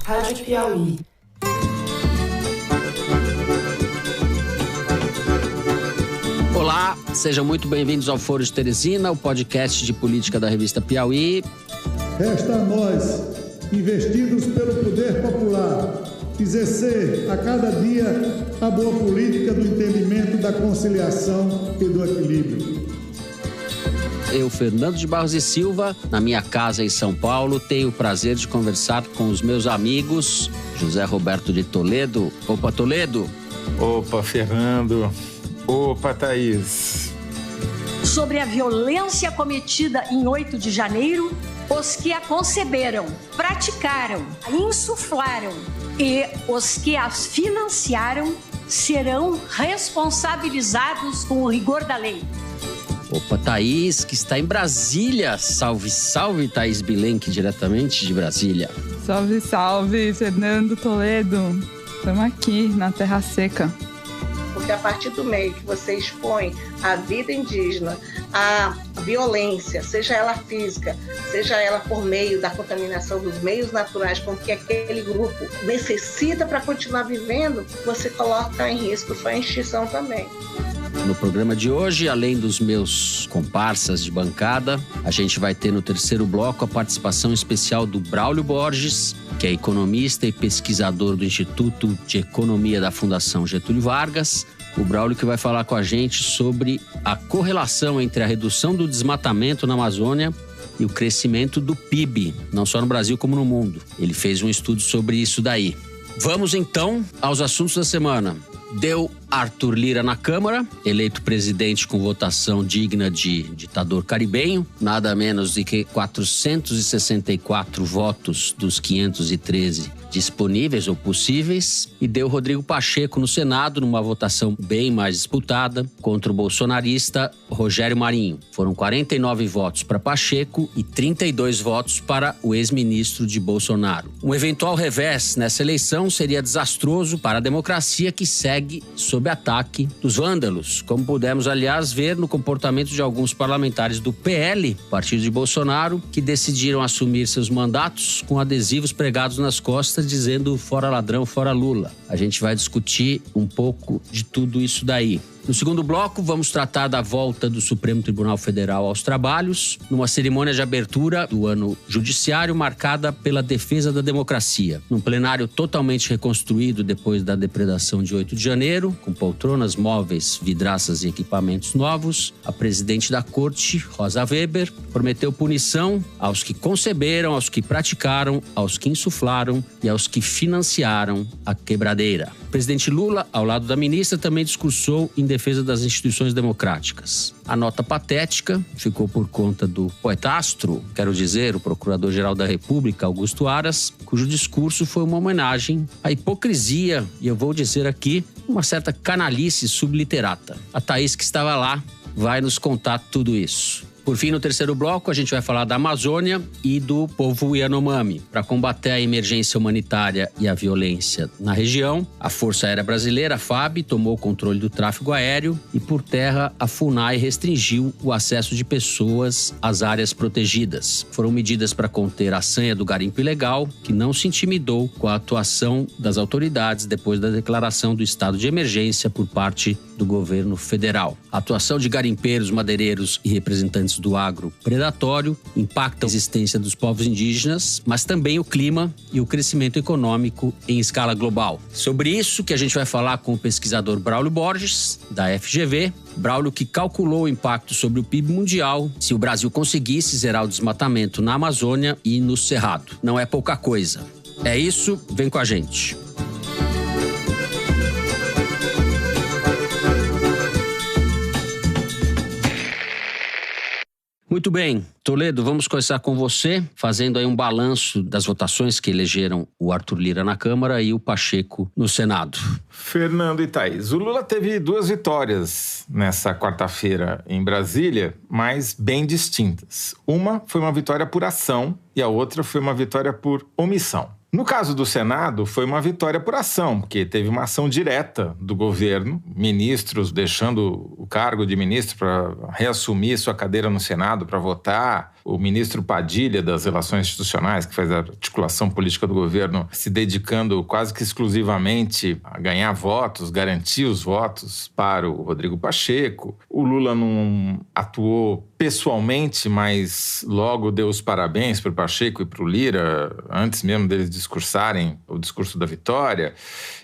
Rádio Piauí. Olá, sejam muito bem-vindos ao Foro de Teresina, o podcast de política da revista Piauí. Resta a nós, investidos pelo poder popular, exercer a cada dia a boa política do entendimento, da conciliação e do equilíbrio. Eu, Fernando de Barros e Silva, na minha casa em São Paulo, tenho o prazer de conversar com os meus amigos José Roberto de Toledo. Opa, Toledo! Opa, Fernando! Opa, Thaís! Sobre a violência cometida em 8 de janeiro, os que a conceberam, praticaram, insuflaram e os que as financiaram serão responsabilizados com o rigor da lei. Opa, Thaís, que está em Brasília. Salve, salve, Thaís Bilenque, diretamente de Brasília. Salve, salve, Fernando Toledo. Estamos aqui na Terra Seca. Porque a partir do meio que você expõe a vida indígena, a violência, seja ela física, seja ela por meio da contaminação dos meios naturais com que aquele grupo necessita para continuar vivendo, você coloca em risco sua extinção também. No programa de hoje, além dos meus comparsas de bancada, a gente vai ter no terceiro bloco a participação especial do Braulio Borges, que é economista e pesquisador do Instituto de Economia da Fundação Getúlio Vargas. O Braulio que vai falar com a gente sobre a correlação entre a redução do desmatamento na Amazônia e o crescimento do PIB, não só no Brasil como no mundo. Ele fez um estudo sobre isso daí. Vamos então aos assuntos da semana. Deu Arthur Lira na Câmara, eleito presidente com votação digna de ditador caribenho, nada menos do que 464 votos dos 513 disponíveis ou possíveis, e deu Rodrigo Pacheco no Senado numa votação bem mais disputada contra o bolsonarista Rogério Marinho. Foram 49 votos para Pacheco e 32 votos para o ex-ministro de Bolsonaro. Um eventual revés nessa eleição seria desastroso para a democracia que segue sob ataque dos vândalos, como pudemos, aliás, ver no comportamento de alguns parlamentares do PL, partido de Bolsonaro, que decidiram assumir seus mandatos com adesivos pregados nas costas dizendo fora ladrão, fora Lula. A gente vai discutir um pouco de tudo isso daí. No segundo bloco, vamos tratar da volta do Supremo Tribunal Federal aos trabalhos, numa cerimônia de abertura do ano judiciário marcada pela defesa da democracia. Num plenário totalmente reconstruído depois da depredação de 8 de janeiro, com poltronas, móveis, vidraças e equipamentos novos, a presidente da Corte, Rosa Weber, prometeu punição aos que conceberam, aos que praticaram, aos que insuflaram e aos que financiaram a quebradeira. O presidente Lula, ao lado da ministra, também discursou em defesa das instituições democráticas. A nota patética ficou por conta do poetastro, quero dizer, o Procurador-Geral da República, Augusto Aras, cujo discurso foi uma homenagem à hipocrisia, e eu vou dizer aqui, uma certa canalice subliterata. A Thaís, que estava lá, vai nos contar tudo isso. Por fim, no terceiro bloco, a gente vai falar da Amazônia e do povo Yanomami. Para combater a emergência humanitária e a violência na região, a Força Aérea Brasileira, a FAB, tomou o controle do tráfego aéreo e, por terra, a FUNAI restringiu o acesso de pessoas às áreas protegidas. Foram medidas para conter a sanha do garimpo ilegal, que não se intimidou com a atuação das autoridades depois da declaração do estado de emergência por parte do governo federal. A atuação de garimpeiros, madeireiros e representantes do agro predatório impacta a existência dos povos indígenas, mas também o clima e o crescimento econômico em escala global. Sobre isso que a gente vai falar com o pesquisador Braulio Borges, da FGV. Braulio, que calculou o impacto sobre o PIB mundial se o Brasil conseguisse zerar o desmatamento na Amazônia e no Cerrado. Não é pouca coisa. É isso, vem com a gente. Muito bem, Toledo, vamos começar com você, fazendo aí um balanço das votações que elegeram o Arthur Lira na Câmara e o Pacheco no Senado. Fernando e Thaís, o Lula teve 2 vitórias nessa quarta-feira em Brasília, mas bem distintas. Uma foi uma vitória por ação e a outra foi uma vitória por omissão. No caso do Senado, foi uma vitória por ação, porque teve uma ação direta do governo, ministros deixando o cargo de ministro para reassumir sua cadeira no Senado para votar, o ministro Padilha, das Relações Institucionais, que faz a articulação política do governo, se dedicando quase que exclusivamente a ganhar votos, garantir os votos para o Rodrigo Pacheco. O Lula não atuou pessoalmente, mas logo deu os parabéns para o Pacheco e para o Lira, antes mesmo deles discursarem o discurso da vitória.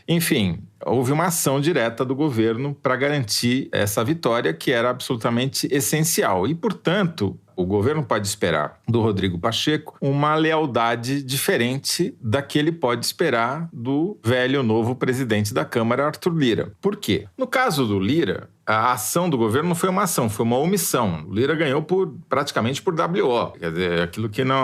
Enfim, houve uma ação direta do governo para garantir essa vitória, que era absolutamente essencial. E, portanto, o governo pode esperar do Rodrigo Pacheco uma lealdade diferente da que ele pode esperar do velho novo presidente da Câmara, Arthur Lira. Por quê? No caso do Lira, a ação do governo não foi uma ação, foi uma omissão. O Lira ganhou praticamente por WO. Quer dizer, aquilo que no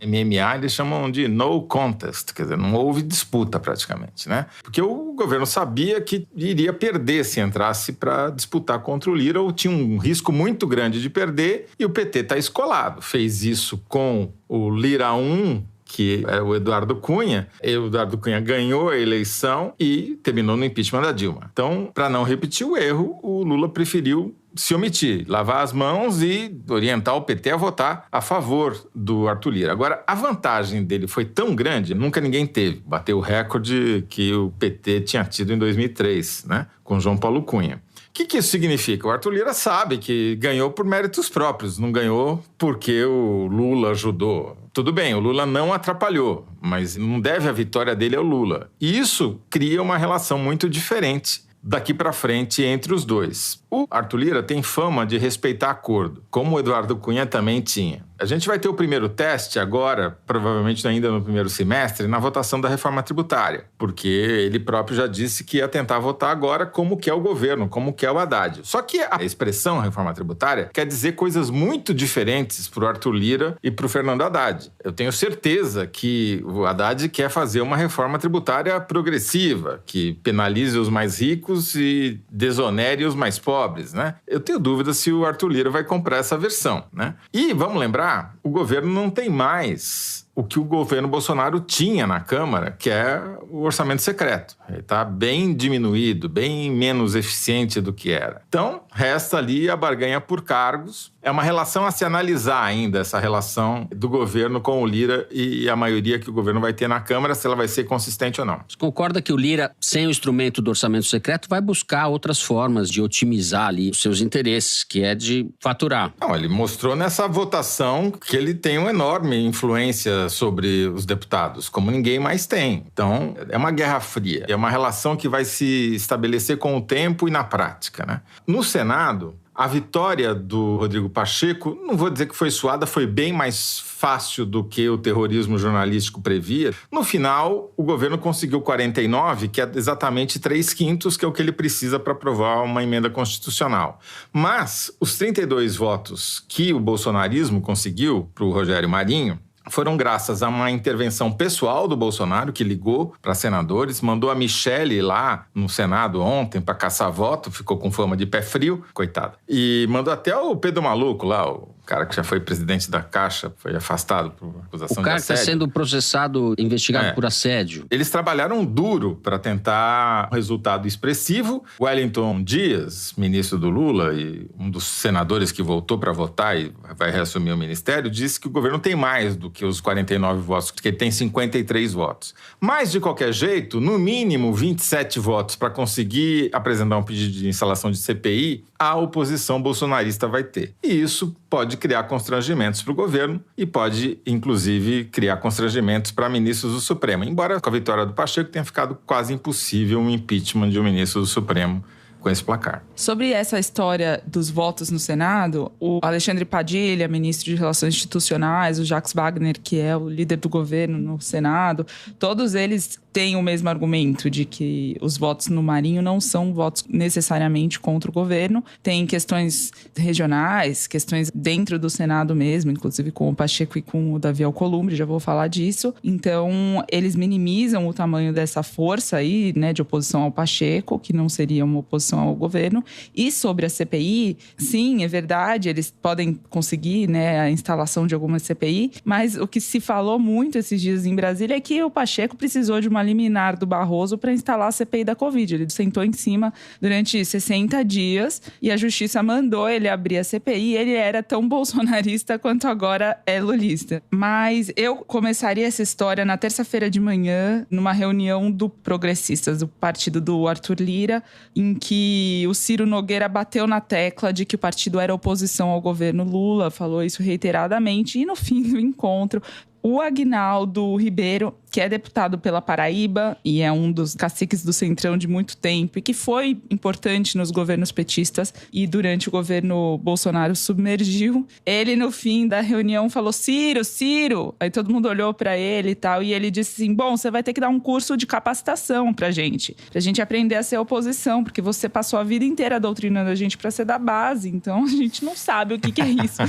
MMA eles chamam de no contest. Quer dizer, não houve disputa praticamente, né? Porque o governo sabia que iria perder se entrasse para disputar contra o Lira, ou tinha um risco muito grande de perder, e o PT está escolado. Fez isso com o Lira 1, que é o Eduardo Cunha. O Eduardo Cunha ganhou a eleição e terminou no impeachment da Dilma. Então, para não repetir o erro, o Lula preferiu se omitir, lavar as mãos e orientar o PT a votar a favor do Arthur Lira. Agora, a vantagem dele foi tão grande, nunca ninguém teve. Bateu o recorde que o PT tinha tido em 2003, né, com João Paulo Cunha. O que isso significa? O Arthur Lira sabe que ganhou por méritos próprios, não ganhou porque o Lula ajudou. Tudo bem, o Lula não atrapalhou, mas não deve a vitória dele ao Lula. E isso cria uma relação muito diferente daqui para frente entre os dois. O Arthur Lira tem fama de respeitar acordo, como o Eduardo Cunha também tinha. A gente vai ter o primeiro teste agora, provavelmente ainda no primeiro semestre, na votação da reforma tributária, porque ele próprio já disse que ia tentar votar agora como quer o governo, como quer o Haddad. Só que a expressão reforma tributária quer dizer coisas muito diferentes para o Arthur Lira e para o Fernando Haddad. Eu tenho certeza que o Haddad quer fazer uma reforma tributária progressiva, que penalize os mais ricos e desonere os mais pobres, né? Eu tenho dúvida se o Arthur Lira vai comprar essa versão, né? E vamos lembrar, o governo não tem mais o que o governo Bolsonaro tinha na Câmara, que é o orçamento secreto. Ele está bem diminuído, bem menos eficiente do que era. Então, resta ali a barganha por cargos. É uma relação a se analisar ainda, essa relação do governo com o Lira e a maioria que o governo vai ter na Câmara, se ela vai ser consistente ou não. Você concorda que o Lira, sem o instrumento do orçamento secreto, vai buscar outras formas de otimizar ali os seus interesses, que é de faturar? Não, ele mostrou nessa votação que ele tem uma enorme influência sobre os deputados, como ninguém mais tem. Então, é uma guerra fria. É uma relação que vai se estabelecer com o tempo e na prática, né? No Senado, a vitória do Rodrigo Pacheco, não vou dizer que foi suada, foi bem mais fácil do que o terrorismo jornalístico previa. No final, o governo conseguiu 49, que é exatamente 3/5, que é o que ele precisa para aprovar uma emenda constitucional. Mas os 32 votos que o bolsonarismo conseguiu para o Rogério Marinho foram graças a uma intervenção pessoal do Bolsonaro, que ligou para senadores, mandou a Michelle lá no Senado ontem para caçar voto, ficou com fama de pé frio, coitada. E mandou até o Pedro Maluco lá, o cara que já foi presidente da Caixa, foi afastado por acusação de assédio. O cara que está sendo processado, investigado por assédio. Eles trabalharam duro para tentar um resultado expressivo. Wellington Dias, ministro do Lula e um dos senadores que voltou para votar e vai reassumir o ministério, disse que o governo tem mais do que os 49 votos, que ele tem 53 votos. Mas, de qualquer jeito, no mínimo 27 votos para conseguir apresentar um pedido de instalação de CPI, a oposição bolsonarista vai ter. E isso pode criar constrangimentos para o governo e pode, inclusive, criar constrangimentos para ministros do Supremo. Embora com a vitória do Pacheco tenha ficado quase impossível um impeachment de um ministro do Supremo com esse placar. Sobre essa história dos votos no Senado, o Alexandre Padilha, ministro de Relações Institucionais, o Jacques Wagner, que é o líder do governo no Senado, todos eles têm o mesmo argumento de que os votos no Marinho não são votos necessariamente contra o governo. Tem questões regionais, questões dentro do Senado mesmo, inclusive com o Pacheco e com o Davi Alcolumbre, já vou falar disso. Então, eles minimizam o tamanho dessa força aí, né, de oposição ao Pacheco, que não seria uma oposição ao governo. E sobre a CPI, sim, é verdade, eles podem conseguir, né, a instalação de alguma CPI, mas o que se falou muito esses dias em Brasília é que o Pacheco precisou de uma uma liminar do Barroso para instalar a CPI da Covid. Ele sentou em cima durante 60 dias e a justiça mandou ele abrir a CPI. Ele era tão bolsonarista quanto agora é lulista. Mas eu começaria essa história na terça-feira de manhã, numa reunião do Progressistas, do partido do Arthur Lira, em que o Ciro Nogueira bateu na tecla de que o partido era oposição ao governo Lula, falou isso reiteradamente, e no fim do encontro, o Aguinaldo Ribeiro, que é deputado pela Paraíba e é um dos caciques do Centrão de muito tempo e que foi importante nos governos petistas e durante o governo Bolsonaro submergiu. Ele, no fim da reunião, falou: Ciro. Aí todo mundo olhou pra ele e tal, e ele disse assim: bom, você vai ter que dar um curso de capacitação pra gente aprender a ser oposição, porque você passou a vida inteira doutrinando a gente pra ser da base, então a gente não sabe o que é isso.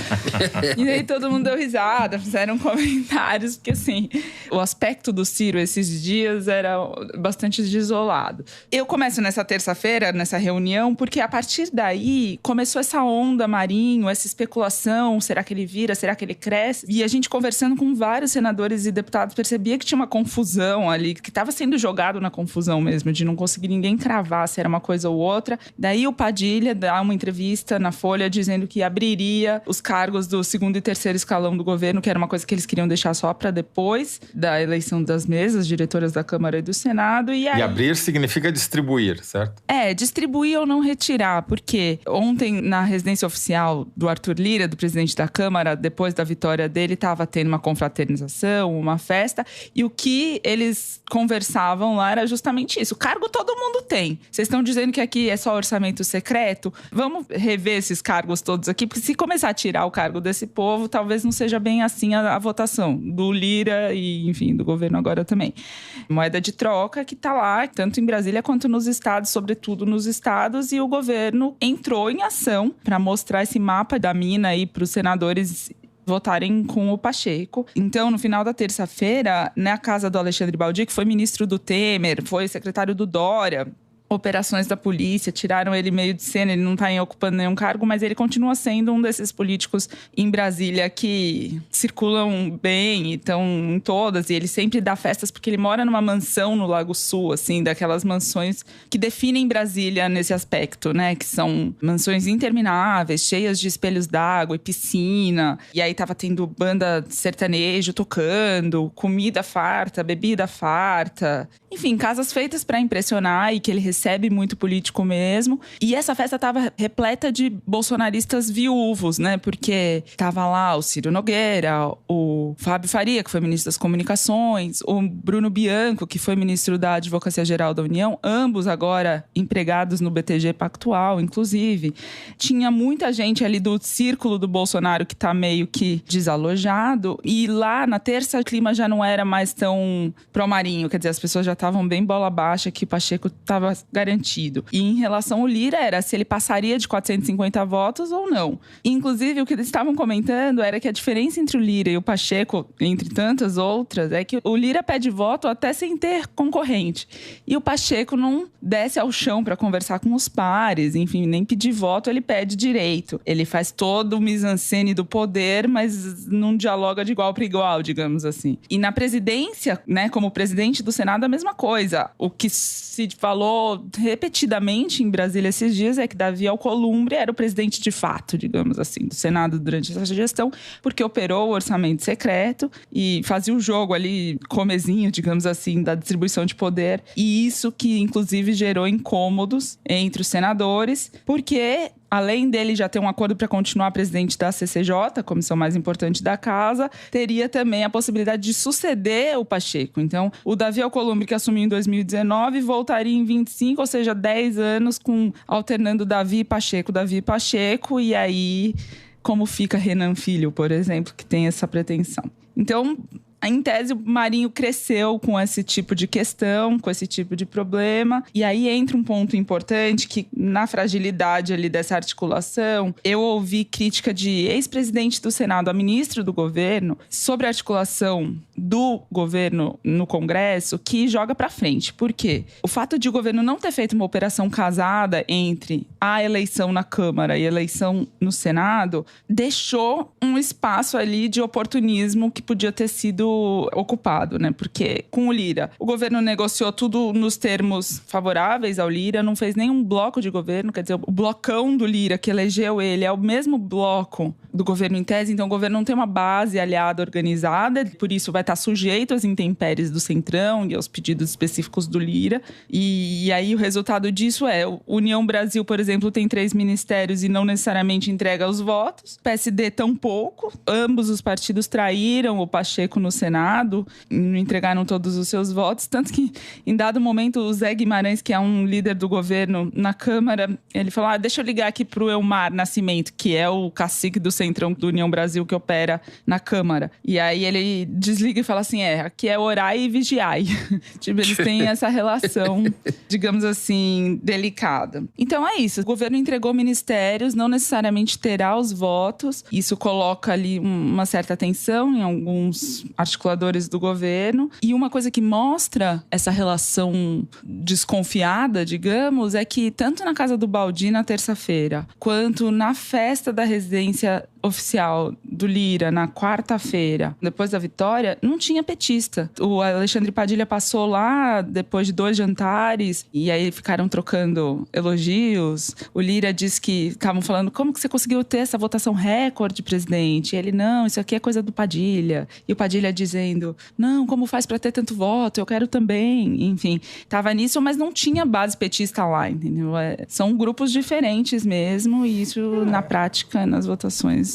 E aí todo mundo deu risada, fizeram comentários, porque assim, o aspecto do Ciro esses dias era bastante desolado. Eu começo nessa terça-feira, nessa reunião, porque a partir daí começou essa onda Marinho, essa especulação, será que ele vira, será que ele cresce? E a gente conversando com vários senadores e deputados percebia que tinha uma confusão ali, que estava sendo jogado na confusão mesmo, de não conseguir ninguém cravar se era uma coisa ou outra. Daí o Padilha dá uma entrevista na Folha dizendo que abriria os cargos do segundo e terceiro escalão do governo, que era uma coisa que eles queriam deixar só para depois da eleição das mesas, diretoras da Câmara e do Senado. E abrir significa distribuir, certo? Distribuir ou não retirar, porque ontem na residência oficial do Arthur Lira, do presidente da Câmara, depois da vitória dele, estava tendo uma confraternização, uma festa, e o que eles conversavam lá era justamente isso: o cargo todo mundo tem. Vocês estão dizendo que aqui é só orçamento secreto? Vamos rever esses cargos todos aqui, porque se começar a tirar o cargo desse povo, talvez não seja bem assim a votação do Lira e, enfim, do governo agora também. Moeda de troca que está lá, tanto em Brasília quanto nos estados, sobretudo nos estados, e o governo entrou em ação para mostrar esse mapa da mina aí para os senadores votarem com o Pacheco. Então, no final da terça-feira, na casa do Alexandre Baldi, que foi ministro do Temer, foi secretário do Dória, operações da polícia, tiraram ele meio de cena, ele não está ocupando nenhum cargo, mas ele continua sendo um desses políticos em Brasília que circulam bem e estão em todas, e ele sempre dá festas porque ele mora numa mansão no Lago Sul, assim, daquelas mansões que definem Brasília nesse aspecto, né, que são mansões intermináveis, cheias de espelhos d'água e piscina, e aí tava tendo banda sertanejo tocando, comida farta, bebida farta, enfim, casas feitas para impressionar e que ele recebe muito político mesmo. E essa festa estava repleta de bolsonaristas viúvos, né? Porque tava lá o Ciro Nogueira, o Fábio Faria, que foi ministro das Comunicações, o Bruno Bianco, que foi ministro da Advocacia Geral da União, ambos agora empregados no BTG Pactual, inclusive. Tinha muita gente ali do círculo do Bolsonaro que tá meio que desalojado. E lá, na terça, o clima já não era mais tão pró-Marinho, quer dizer, as pessoas já estavam bem bola baixa, que o Pacheco estava garantido. E em relação ao Lira, era se ele passaria de 450 votos ou não. E, inclusive, o que eles estavam comentando era que a diferença entre o Lira e o Pacheco, entre tantas outras, é que o Lira pede voto até sem ter concorrente. E o Pacheco não desce ao chão para conversar com os pares, enfim, nem pedir voto, ele pede direito. Ele faz todo o mise-en-scène do poder, mas não dialoga de igual para igual, digamos assim. E na presidência, né, como presidente do Senado, a mesma coisa. O que se falou repetidamente em Brasília esses dias é que Davi Alcolumbre era o presidente de fato, digamos assim, do Senado durante essa gestão, porque operou o orçamento secreto e fazia o jogo ali, comezinho, digamos assim, da distribuição de poder. E isso que, inclusive, gerou incômodos entre os senadores, porque além dele já ter um acordo para continuar presidente da CCJ, comissão mais importante da casa, teria também a possibilidade de suceder o Pacheco. Então, o Davi Alcolumbre, que assumiu em 2019, voltaria em 25, ou seja, 10 anos alternando Davi e Pacheco, e aí como fica Renan Filho, por exemplo, que tem essa pretensão. Então, em tese, o Marinho cresceu com esse tipo de questão, com esse tipo de problema. E aí entra um ponto importante que, na fragilidade ali dessa articulação, eu ouvi crítica de ex-presidente do Senado a ministro do governo sobre a articulação do governo no Congresso, que joga para frente. Por quê? O fato de o governo não ter feito uma operação casada entre a eleição na Câmara e a eleição no Senado deixou um espaço ali de oportunismo que podia ter sido sido ocupado, né? Porque com o Lira, o governo negociou tudo nos termos favoráveis ao Lira, não fez nenhum bloco de governo, quer dizer, o blocão do Lira que elegeu ele é o mesmo bloco do governo em tese, então o governo não tem uma base aliada organizada, por isso vai estar sujeito às intempéries do Centrão e aos pedidos específicos do Lira. E aí o resultado disso é, União Brasil, por exemplo, tem 3 ministérios e não necessariamente entrega os votos, PSD tampouco, ambos os partidos traíram o Pacheco no Senado, não entregaram todos os seus votos, tanto que em dado momento o Zé Guimarães, que é um líder do governo na Câmara, ele falou, deixa eu ligar aqui pro Elmar Nascimento, que é o cacique do Centrão do União Brasil que opera na Câmara. E aí ele desliga e fala assim, aqui é orai e vigiai. Tipo, eles têm essa relação, digamos assim, delicada. Então é isso, o governo entregou ministérios, não necessariamente terá os votos. Isso coloca ali uma certa tensão em alguns articuladores do governo. E uma coisa que mostra essa relação desconfiada, digamos, é que tanto na casa do Baldi na terça-feira, quanto na festa da residência oficial do Lira na quarta-feira, depois da vitória, não tinha petista. O Alexandre Padilha passou lá depois de 2 jantares e aí ficaram trocando elogios. O Lira disse que estavam falando, como que você conseguiu ter essa votação recorde, presidente? E ele, não, isso aqui é coisa do Padilha. E o Padilha dizendo, não, como faz para ter tanto voto? Eu quero também. Enfim, tava nisso, mas não tinha base petista lá, entendeu? São grupos diferentes mesmo e isso, na prática, nas votações...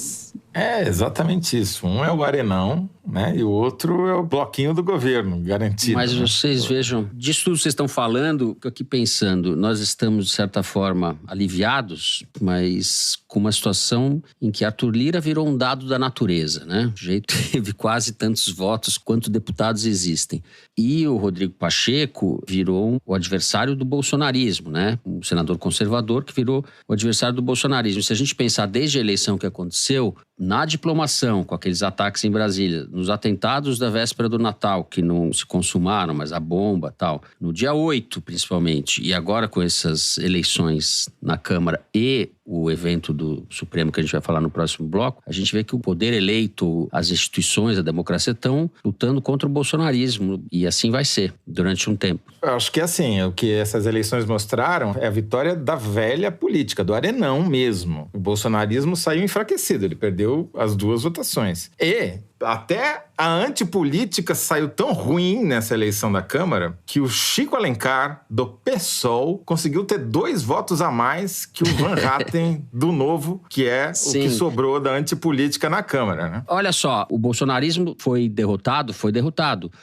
É exatamente isso. Um é o Arenão, né? E o outro é o bloquinho do governo, garantido. Mas vocês vejam, disso tudo que vocês estão falando, eu aqui pensando, nós estamos, de certa forma, aliviados, mas com uma situação em que Arthur Lira virou um dado da natureza, né? O jeito teve quase tantos votos quanto deputados existem. E o Rodrigo Pacheco virou o adversário do bolsonarismo, né? Um senador conservador que virou o adversário do bolsonarismo. Se a gente pensar desde a eleição que aconteceu, na diplomação, com aqueles ataques em Brasília, nos atentados da véspera do Natal, que não se consumaram, mas a bomba e tal, no dia 8, principalmente, e agora com essas eleições na Câmara e o evento do Supremo, que a gente vai falar no próximo bloco, a gente vê que o poder eleito, as instituições, a democracia estão lutando contra o bolsonarismo, e assim vai ser, durante um tempo. Eu acho que assim, o que essas eleições mostraram é a vitória da velha política, do Arenão mesmo. O bolsonarismo saiu enfraquecido, ele perdeu as 2 votações. E até a antipolítica saiu tão ruim nessa eleição da Câmara que o Chico Alencar, do PSOL, conseguiu ter 2 votos a mais que o Van Hatten do Novo, que é Sim. o que sobrou da antipolítica na Câmara, né? Olha só, o bolsonarismo foi derrotado,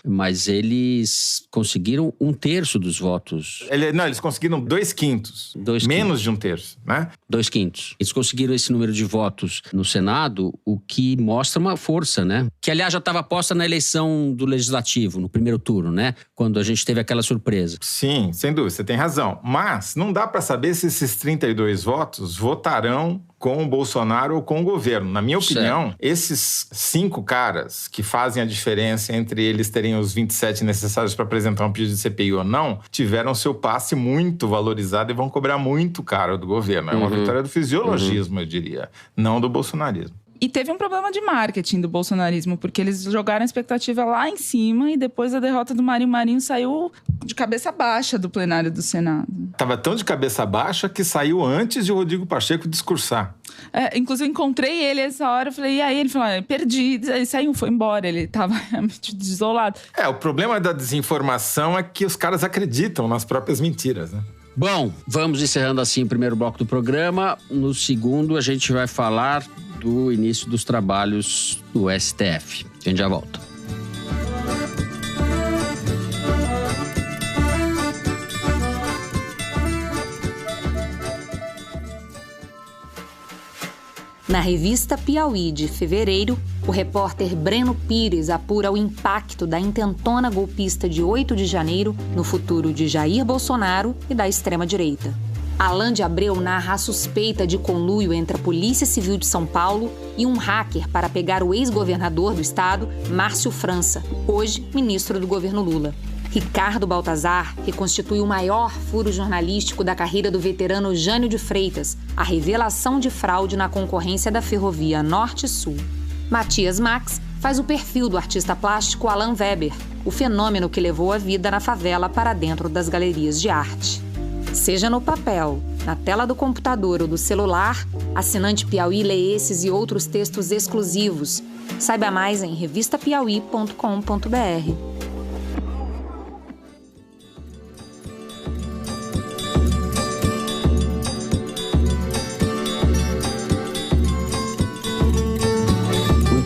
mas eles conseguiram 1/3 dos votos. Eles conseguiram 2/5. Menos de 1/3, né? 2/5. Eles conseguiram esse número de votos no Senado, o que mostra uma força, né? Que, aliás, já estava posta na eleição do Legislativo, no primeiro turno, né? Quando a gente teve aquela surpresa. Sim, sem dúvida, você tem razão. Mas não dá para saber se esses 32 votos votarão com o Bolsonaro ou com o governo. Na minha opinião, esses 5 caras que fazem a diferença entre eles terem os 27 necessários para apresentar um pedido de CPI ou não, tiveram seu passe muito valorizado e vão cobrar muito caro do governo. É uma vitória do fisiologismo, eu diria, não do bolsonarismo. E teve um problema de marketing do bolsonarismo, porque eles jogaram a expectativa lá em cima e depois da derrota do Marinho saiu de cabeça baixa do plenário do Senado. Tava tão de cabeça baixa que saiu antes de o Rodrigo Pacheco discursar. Inclusive, eu encontrei ele essa hora, eu falei, e aí? Ele falou, perdi. Ele saiu, foi embora, ele tava realmente desolado. O problema da desinformação é que os caras acreditam nas próprias mentiras, né? Bom, vamos encerrando assim o primeiro bloco do programa. No segundo, a gente vai falar do início dos trabalhos do STF. A gente já volta. Na revista Piauí de fevereiro, o repórter Breno Pires apura o impacto da intentona golpista de 8 de janeiro no futuro de Jair Bolsonaro e da extrema-direita. Alain de Abreu narra a suspeita de conluio entre a Polícia Civil de São Paulo e um hacker para pegar o ex-governador do estado, Márcio França, hoje ministro do governo Lula. Ricardo Baltazar reconstitui o maior furo jornalístico da carreira do veterano Jânio de Freitas, a revelação de fraude na concorrência da ferrovia Norte-Sul. Matias Max faz o perfil do artista plástico Alan Weber, o fenômeno que levou a vida na favela para dentro das galerias de arte. Seja no papel, na tela do computador ou do celular, assinante Piauí lê esses e outros textos exclusivos. Saiba mais em revistapiauí.com.br.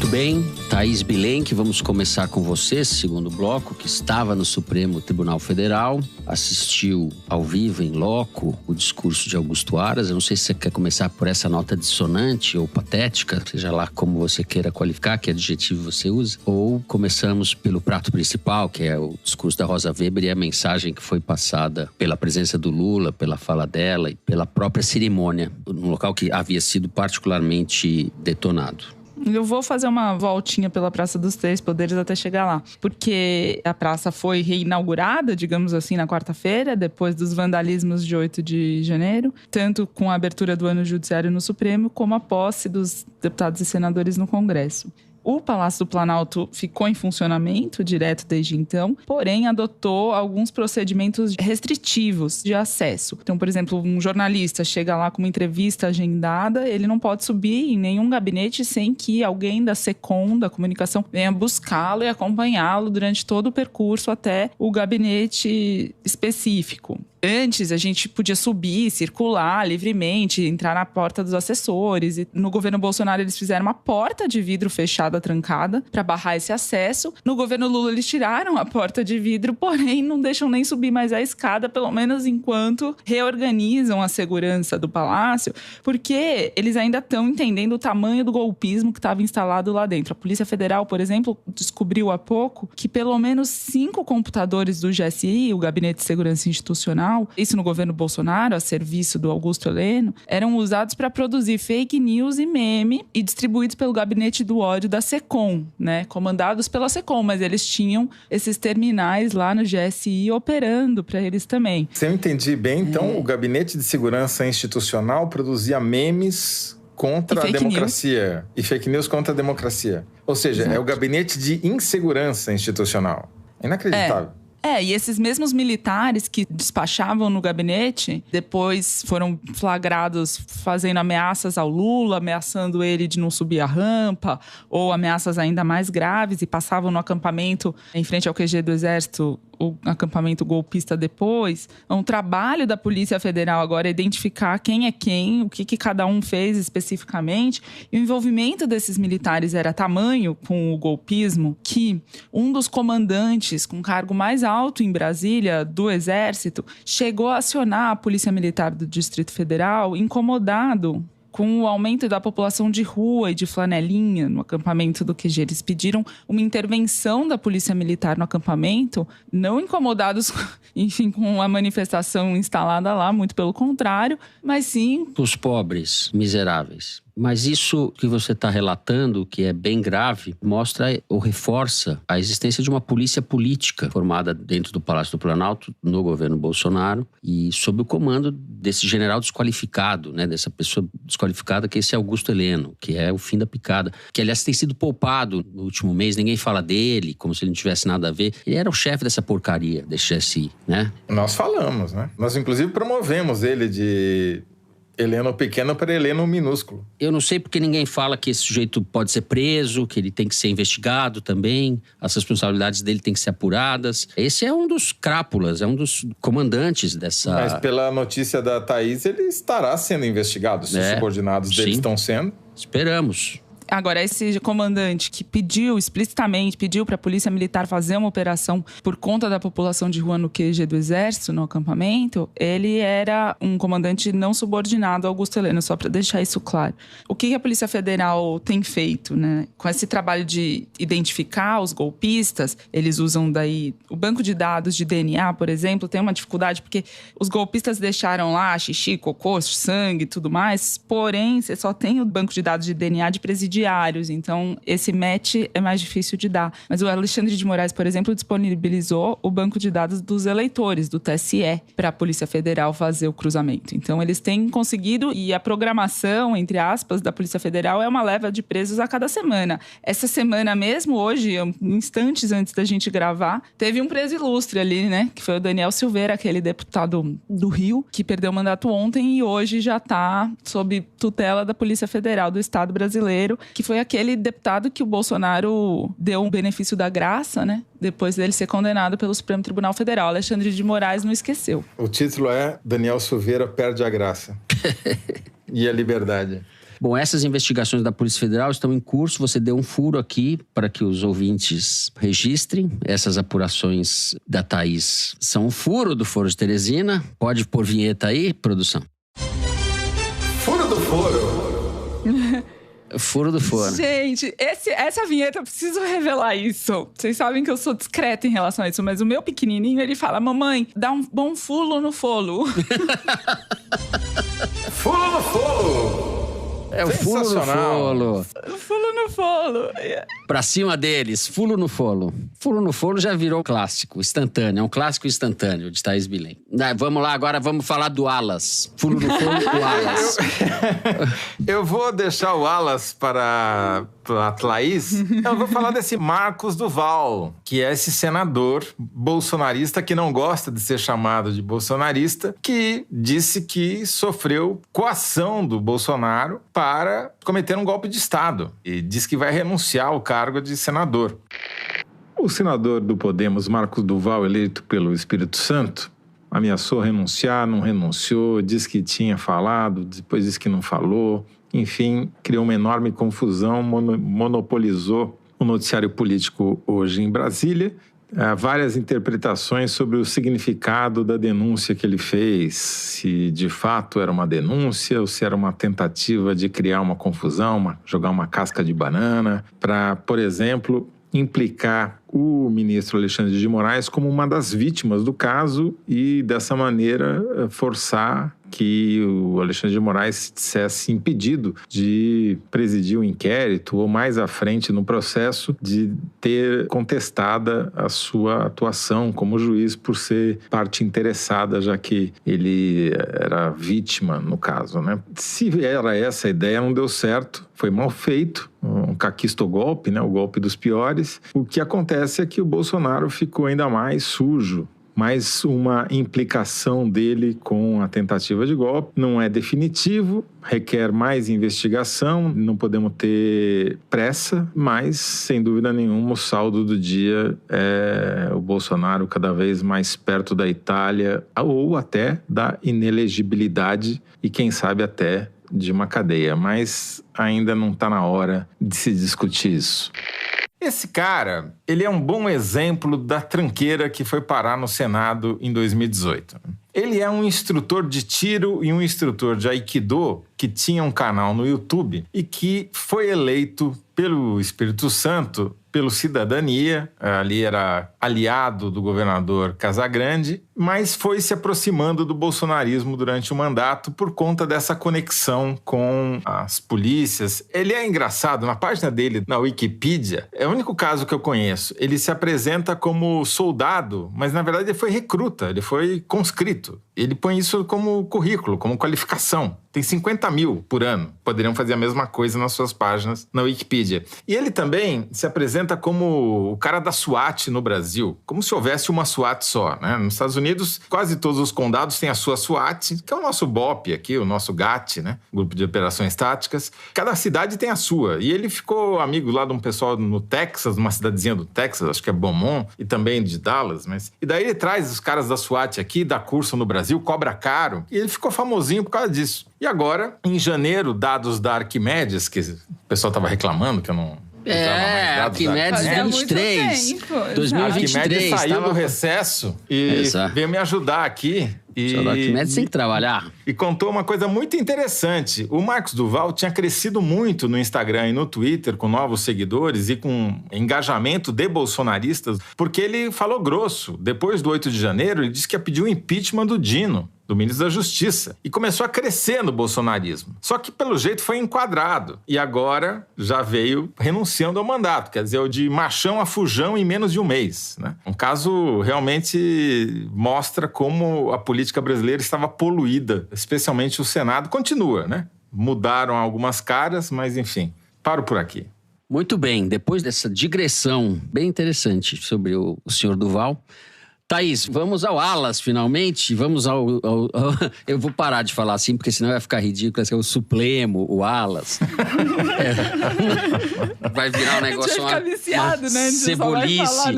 Bem, Thaís Bilenque, vamos começar com você, segundo bloco, que estava no Supremo Tribunal Federal, assistiu ao vivo, em loco, o discurso de Augusto Aras. Eu não sei se você quer começar por essa nota dissonante ou patética, seja lá como você queira qualificar, que adjetivo você usa, ou começamos pelo prato principal, que é o discurso da Rosa Weber e a mensagem que foi passada pela presença do Lula, pela fala dela e pela própria cerimônia, num local que havia sido particularmente detonado. Eu vou fazer uma voltinha pela Praça dos Três Poderes até chegar lá. Porque a praça foi reinaugurada, digamos assim, na quarta-feira, depois dos vandalismos de 8 de janeiro. Tanto com a abertura do ano judiciário no Supremo, como a posse dos deputados e senadores no Congresso. O Palácio do Planalto ficou em funcionamento direto desde então, porém adotou alguns procedimentos restritivos de acesso. Então, por exemplo, um jornalista chega lá com uma entrevista agendada, ele não pode subir em nenhum gabinete sem que alguém da SECOM, da comunicação, venha buscá-lo e acompanhá-lo durante todo o percurso até o gabinete específico. Antes, a gente podia subir, circular livremente, entrar na porta dos assessores. E no governo Bolsonaro, eles fizeram uma porta de vidro fechada, trancada, para barrar esse acesso. No governo Lula, eles tiraram a porta de vidro, porém não deixam nem subir mais a escada, pelo menos enquanto reorganizam a segurança do palácio, porque eles ainda estão entendendo o tamanho do golpismo que estava instalado lá dentro. A Polícia Federal, por exemplo, descobriu há pouco que pelo menos 5 computadores do GSI, o Gabinete de Segurança Institucional, isso no governo Bolsonaro, a serviço do Augusto Heleno, eram usados para produzir fake news e meme e distribuídos pelo gabinete do ódio da SECOM, né? Comandados pela SECOM, mas eles tinham esses terminais lá no GSI operando para eles também. Se eu entendi bem, então o Gabinete de Segurança Institucional produzia memes contra a democracia e fake news contra a democracia. Ou seja, é o Gabinete de Insegurança Institucional. Inacreditável. E esses mesmos militares que despachavam no gabinete, depois foram flagrados fazendo ameaças ao Lula, ameaçando ele de não subir a rampa, ou ameaças ainda mais graves, e passavam no acampamento em frente ao QG do Exército, o acampamento golpista depois. Um trabalho da Polícia Federal agora é identificar quem é quem, o que cada um fez especificamente. E o envolvimento desses militares era tamanho com o golpismo que um dos comandantes com cargo mais alto em Brasília, do Exército, chegou a acionar a Polícia Militar do Distrito Federal, incomodado com o aumento da população de rua e de flanelinha no acampamento do QG. Eles pediram uma intervenção da Polícia Militar no acampamento, não incomodados, enfim, com a manifestação instalada lá, muito pelo contrário, mas sim... Os pobres, miseráveis. Mas isso que você está relatando, que é bem grave, mostra ou reforça a existência de uma polícia política formada dentro do Palácio do Planalto, no governo Bolsonaro, e sob o comando desse general desqualificado, né, dessa pessoa desqualificada, que é esse Augusto Heleno, que é o fim da picada, que aliás tem sido poupado no último mês, ninguém fala dele, como se ele não tivesse nada a ver. Ele era o chefe dessa porcaria, desse GSI, né? Nós falamos, né? Nós inclusive promovemos ele de Heleno pequeno para Heleno minúsculo. Eu não sei porque ninguém fala que esse sujeito pode ser preso, que ele tem que ser investigado também, as responsabilidades dele têm que ser apuradas. Esse é um dos crápulas, é um dos comandantes dessa... Mas pela notícia da Thaís, ele estará sendo investigado, se os subordinados dele estão sendo. Esperamos. Agora, esse comandante que explicitamente pediu para a Polícia Militar fazer uma operação por conta da população de rua no QG do Exército, no acampamento, ele era um comandante não subordinado ao Augusto Heleno, só para deixar isso claro. O que a Polícia Federal tem feito, né? Com esse trabalho de identificar os golpistas, eles usam daí o banco de dados de DNA, por exemplo, tem uma dificuldade porque os golpistas deixaram lá xixi, cocô, sangue e tudo mais, porém, você só tem o banco de dados de DNA de presidiários diários. Então, esse match é mais difícil de dar. Mas o Alexandre de Moraes, por exemplo, disponibilizou o banco de dados dos eleitores, do TSE, para a Polícia Federal fazer o cruzamento. Então, eles têm conseguido, e a programação, entre aspas, da Polícia Federal é uma leva de presos a cada semana. Essa semana mesmo, hoje, instantes antes da gente gravar, teve um preso ilustre ali, né? Que foi o Daniel Silveira, aquele deputado do Rio, que perdeu o mandato ontem e hoje já está sob tutela da Polícia Federal do Estado brasileiro, que foi aquele deputado que o Bolsonaro deu um benefício da graça, né? Depois dele ser condenado pelo Supremo Tribunal Federal. Alexandre de Moraes não esqueceu. O título é Daniel Silveira perde a graça e a liberdade. Bom, essas investigações da Polícia Federal estão em curso. Você deu um furo aqui para que os ouvintes registrem. Essas apurações da Thaís são um furo do Foro de Teresina. Pode pôr vinheta aí, produção? Furo do foro. Furo do foro. Gente, essa vinheta, eu preciso revelar isso. Vocês sabem que eu sou discreta em relação a isso, mas o meu pequenininho, ele fala: mamãe, dá um bom fulo no folo. Fulo no folo. É o fulo no folo. Fulo no folo. Pra cima deles, fulo no folo. Fulo no folo já virou clássico, instantâneo. É um clássico instantâneo de Thaís Bilen. Vamos lá, agora vamos falar do Alas. Fulo no folo do Alas. Eu vou deixar o Alas para a Thaís. Eu vou falar desse Marcos Duval, que é esse senador bolsonarista que não gosta de ser chamado de bolsonarista, que disse que sofreu coação do Bolsonaro para cometer um golpe de Estado e diz que vai renunciar ao cargo de senador. O senador do Podemos, Marcos Duval, eleito pelo Espírito Santo, ameaçou renunciar, não renunciou, disse que tinha falado, depois disse que não falou. Enfim, criou uma enorme confusão, monopolizou o noticiário político hoje em Brasília. Há várias interpretações sobre o significado da denúncia que ele fez, se de fato era uma denúncia ou se era uma tentativa de criar uma confusão, jogar uma casca de banana, para, por exemplo, implicar o ministro Alexandre de Moraes como uma das vítimas do caso e, dessa maneira, forçar que o Alexandre de Moraes se dissesse impedido de presidir o inquérito ou, mais à frente no processo, de ter contestada a sua atuação como juiz por ser parte interessada, já que ele era vítima no caso, né? Se era essa a ideia, não deu certo, foi mal feito, um caquistogolpe, né? O golpe dos piores. O que acontece é que o Bolsonaro ficou ainda mais sujo. Mais uma implicação dele com a tentativa de golpe. Não é definitivo, requer mais investigação, não podemos ter pressa, mas, sem dúvida nenhuma, o saldo do dia é o Bolsonaro cada vez mais perto da Itália ou até da inelegibilidade e, quem sabe, até de uma cadeia. Mas ainda não está na hora de se discutir isso. Esse cara, ele é um bom exemplo da tranqueira que foi parar no Senado em 2018. Ele é um instrutor de tiro e um instrutor de Aikido que tinha um canal no YouTube e que foi eleito pelo Espírito Santo, pelo Cidadania, ali era aliado do governador Casagrande, mas foi se aproximando do bolsonarismo durante o mandato por conta dessa conexão com as polícias. Ele é engraçado, na página dele, na Wikipedia, é o único caso que eu conheço, ele se apresenta como soldado, mas na verdade ele foi recruta, ele foi conscrito. Ele põe isso como currículo, como qualificação. Tem 50 mil por ano. Poderiam fazer a mesma coisa nas suas páginas na Wikipedia. E ele também se apresenta como o cara da SWAT no Brasil, como se houvesse uma SWAT só, né? Nos Estados Unidos, quase todos os condados têm a sua SWAT, que é o nosso BOP aqui, o nosso GAT, né? Grupo de Operações Táticas. Cada cidade tem a sua. E ele ficou amigo lá de um pessoal no Texas, numa cidadezinha do Texas, acho que é Beaumont, e também de Dallas. E daí ele traz os caras da SWAT aqui, dá curso no Brasil, cobra caro, e ele ficou famosinho por causa disso. E agora, em janeiro, dados da Arquimedes, que o pessoal estava reclamando que eu não usava mais dados Arquimedes da 23, 2023. Arquimedes saiu do recesso e veio me ajudar aqui. O Arquimedes tem que trabalhar. E contou uma coisa muito interessante. O Marcos Duval tinha crescido muito no Instagram e no Twitter, com novos seguidores e com engajamento de bolsonaristas, porque ele falou grosso. Depois do 8 de janeiro, ele disse que ia pedir o impeachment do Dino. do ministro da Justiça, e começou a crescer no bolsonarismo. Só que, pelo jeito, foi enquadrado e agora já veio renunciando ao mandato, quer dizer, o de machão a fujão em menos de um mês, né? Um caso realmente mostra como a política brasileira estava poluída, especialmente o Senado. Continua, né? Mudaram algumas caras, mas enfim, paro por aqui. Muito bem, depois dessa digressão bem interessante sobre o senhor Duval, Thaís, vamos ao Alas, finalmente. Vamos ao... Eu vou parar de falar assim, porque senão vai ficar ridículo. É o Supremo, o Alas. Vai virar um negócio... A gente vai ficar viciado, né? Cebolice.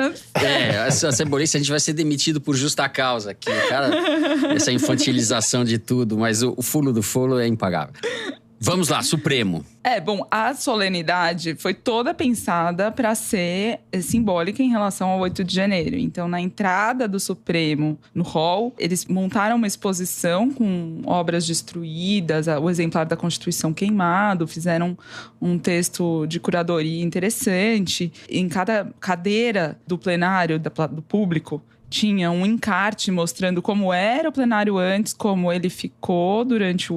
Essa cebolice, a gente vai ser demitido por justa causa aqui. Cara, essa infantilização de tudo, mas o fulo do folo é impagável. Vamos lá, Supremo. A solenidade foi toda pensada para ser simbólica em relação ao 8 de janeiro. Então, na entrada do Supremo, no hall, eles montaram uma exposição com obras destruídas, o exemplar da Constituição queimado, fizeram um texto de curadoria interessante. Em cada cadeira do plenário, do público, tinha um encarte mostrando como era o plenário antes, como ele ficou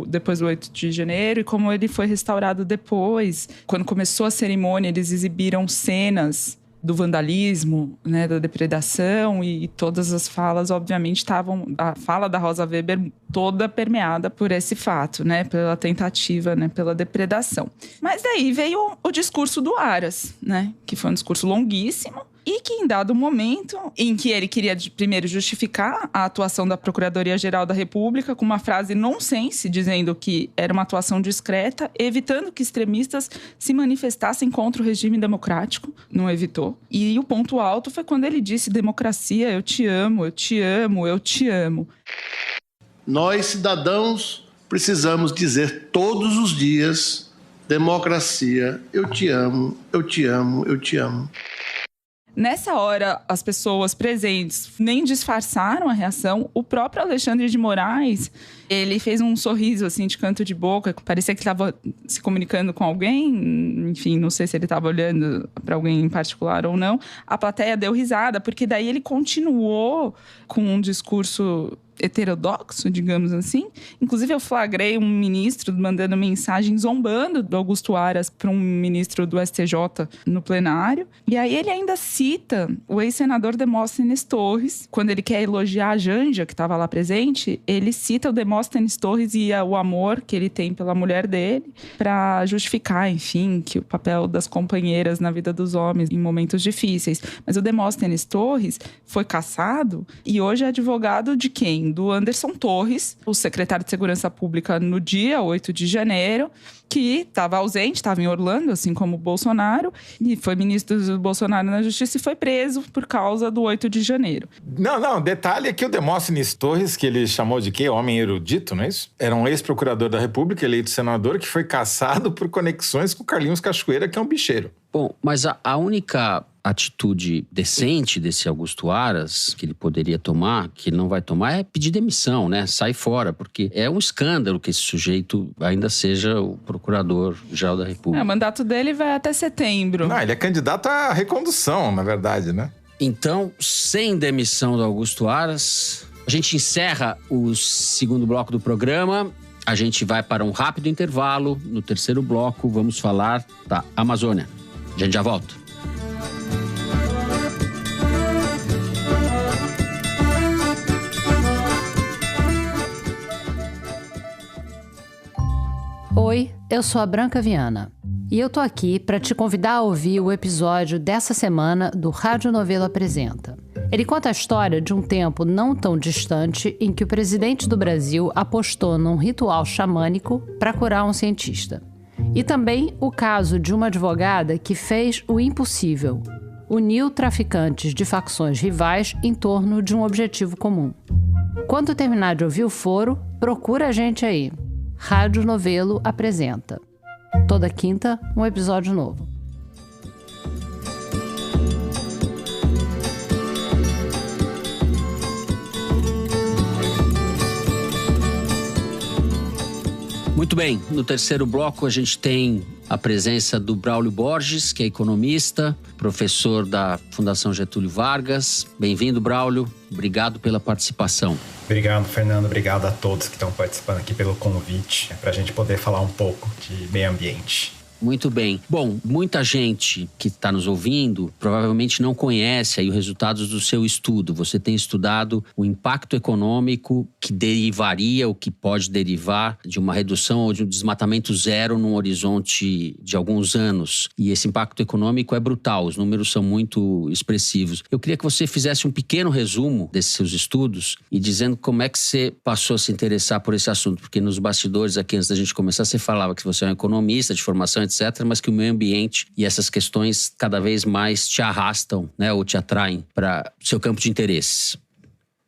depois do 8 de janeiro e como ele foi restaurado depois. Quando começou a cerimônia, eles exibiram cenas do vandalismo, né, da depredação, e todas as falas, obviamente, estavam... A fala da Rosa Weber toda permeada por esse fato, né, pela tentativa, né, pela depredação. Mas daí veio o discurso do Aras, né, que foi um discurso longuíssimo, e que em dado momento, em que ele queria primeiro justificar a atuação da Procuradoria-Geral da República com uma frase nonsense, dizendo que era uma atuação discreta, evitando que extremistas se manifestassem contra o regime democrático, não evitou. E o ponto alto foi quando ele disse: democracia, eu te amo, eu te amo, eu te amo. Nós, cidadãos, precisamos dizer todos os dias: democracia, eu te amo, eu te amo, eu te amo. Nessa hora, as pessoas presentes nem disfarçaram a reação. O próprio Alexandre de Moraes, ele fez um sorriso assim de canto de boca, parecia que estava se comunicando com alguém. Enfim, não sei se ele estava olhando para alguém em particular ou não. A plateia deu risada, porque daí ele continuou com um discurso heterodoxo, digamos assim. Inclusive, eu flagrei um ministro mandando mensagem zombando do Augusto Aras para um ministro do STJ no plenário. E aí ele ainda cita o ex-senador Demóstenes Torres. Quando ele quer elogiar a Janja, que estava lá presente, ele cita o Demóstenes Torres e o amor que ele tem pela mulher dele, para justificar, enfim, que o papel das companheiras na vida dos homens em momentos difíceis. Mas o Demóstenes Torres foi cassado e hoje é advogado de quem? Do Anderson Torres, o secretário de Segurança Pública no dia 8 de janeiro, que estava ausente, estava em Orlando, assim como o Bolsonaro, e foi ministro do Bolsonaro na Justiça e foi preso por causa do 8 de janeiro. Não, detalhe é que o Demóstenes Torres, que ele chamou de quê? Homem erudito, não é isso? Era um ex-procurador da República, eleito senador, que foi cassado por conexões com o Carlinhos Cachoeira, que é um bicheiro. Bom, mas a única atitude decente desse Augusto Aras que ele poderia tomar, que ele não vai tomar, é pedir demissão, né? Sai fora, porque é um escândalo que esse sujeito ainda seja o procurador-geral da República. O mandato dele vai até setembro. Não, ele é candidato à recondução, na verdade, né? Então, sem demissão do Augusto Aras, a gente encerra o segundo bloco do programa. A gente vai para um rápido intervalo. No terceiro bloco, vamos falar da Amazônia. A gente já volta. Oi, eu sou a Branca Viana e eu tô aqui para te convidar a ouvir o episódio dessa semana do Rádio Novelo Apresenta. Ele conta a história de um tempo não tão distante em que o presidente do Brasil apostou num ritual xamânico para curar um cientista. E também o caso de uma advogada que fez o impossível: uniu traficantes de facções rivais em torno de um objetivo comum. Quando terminar de ouvir o foro, procura a gente aí. Rádio Novelo Apresenta. Toda quinta, um episódio novo. Muito bem, no terceiro bloco a gente tem a presença do Braulio Borges, que é economista, professor da Fundação Getúlio Vargas. Bem-vindo, Braulio. Obrigado pela participação. Obrigado, Fernando. Obrigado a todos que estão participando aqui pelo convite, para a gente poder falar um pouco de meio ambiente. Muito bem. Bom, muita gente que está nos ouvindo provavelmente não conhece aí os resultados do seu estudo. Você tem estudado o impacto econômico que derivaria, ou que pode derivar de uma redução ou de um desmatamento zero num horizonte de alguns anos. E esse impacto econômico é brutal, os números são muito expressivos. Eu queria que você fizesse um pequeno resumo desses seus estudos e dizendo como é que você passou a se interessar por esse assunto. Porque nos bastidores aqui, antes da gente começar, você falava que você é um economista de formação, etc., mas que o meio ambiente e essas questões cada vez mais te arrastam, né, ou te atraem para o seu campo de interesses.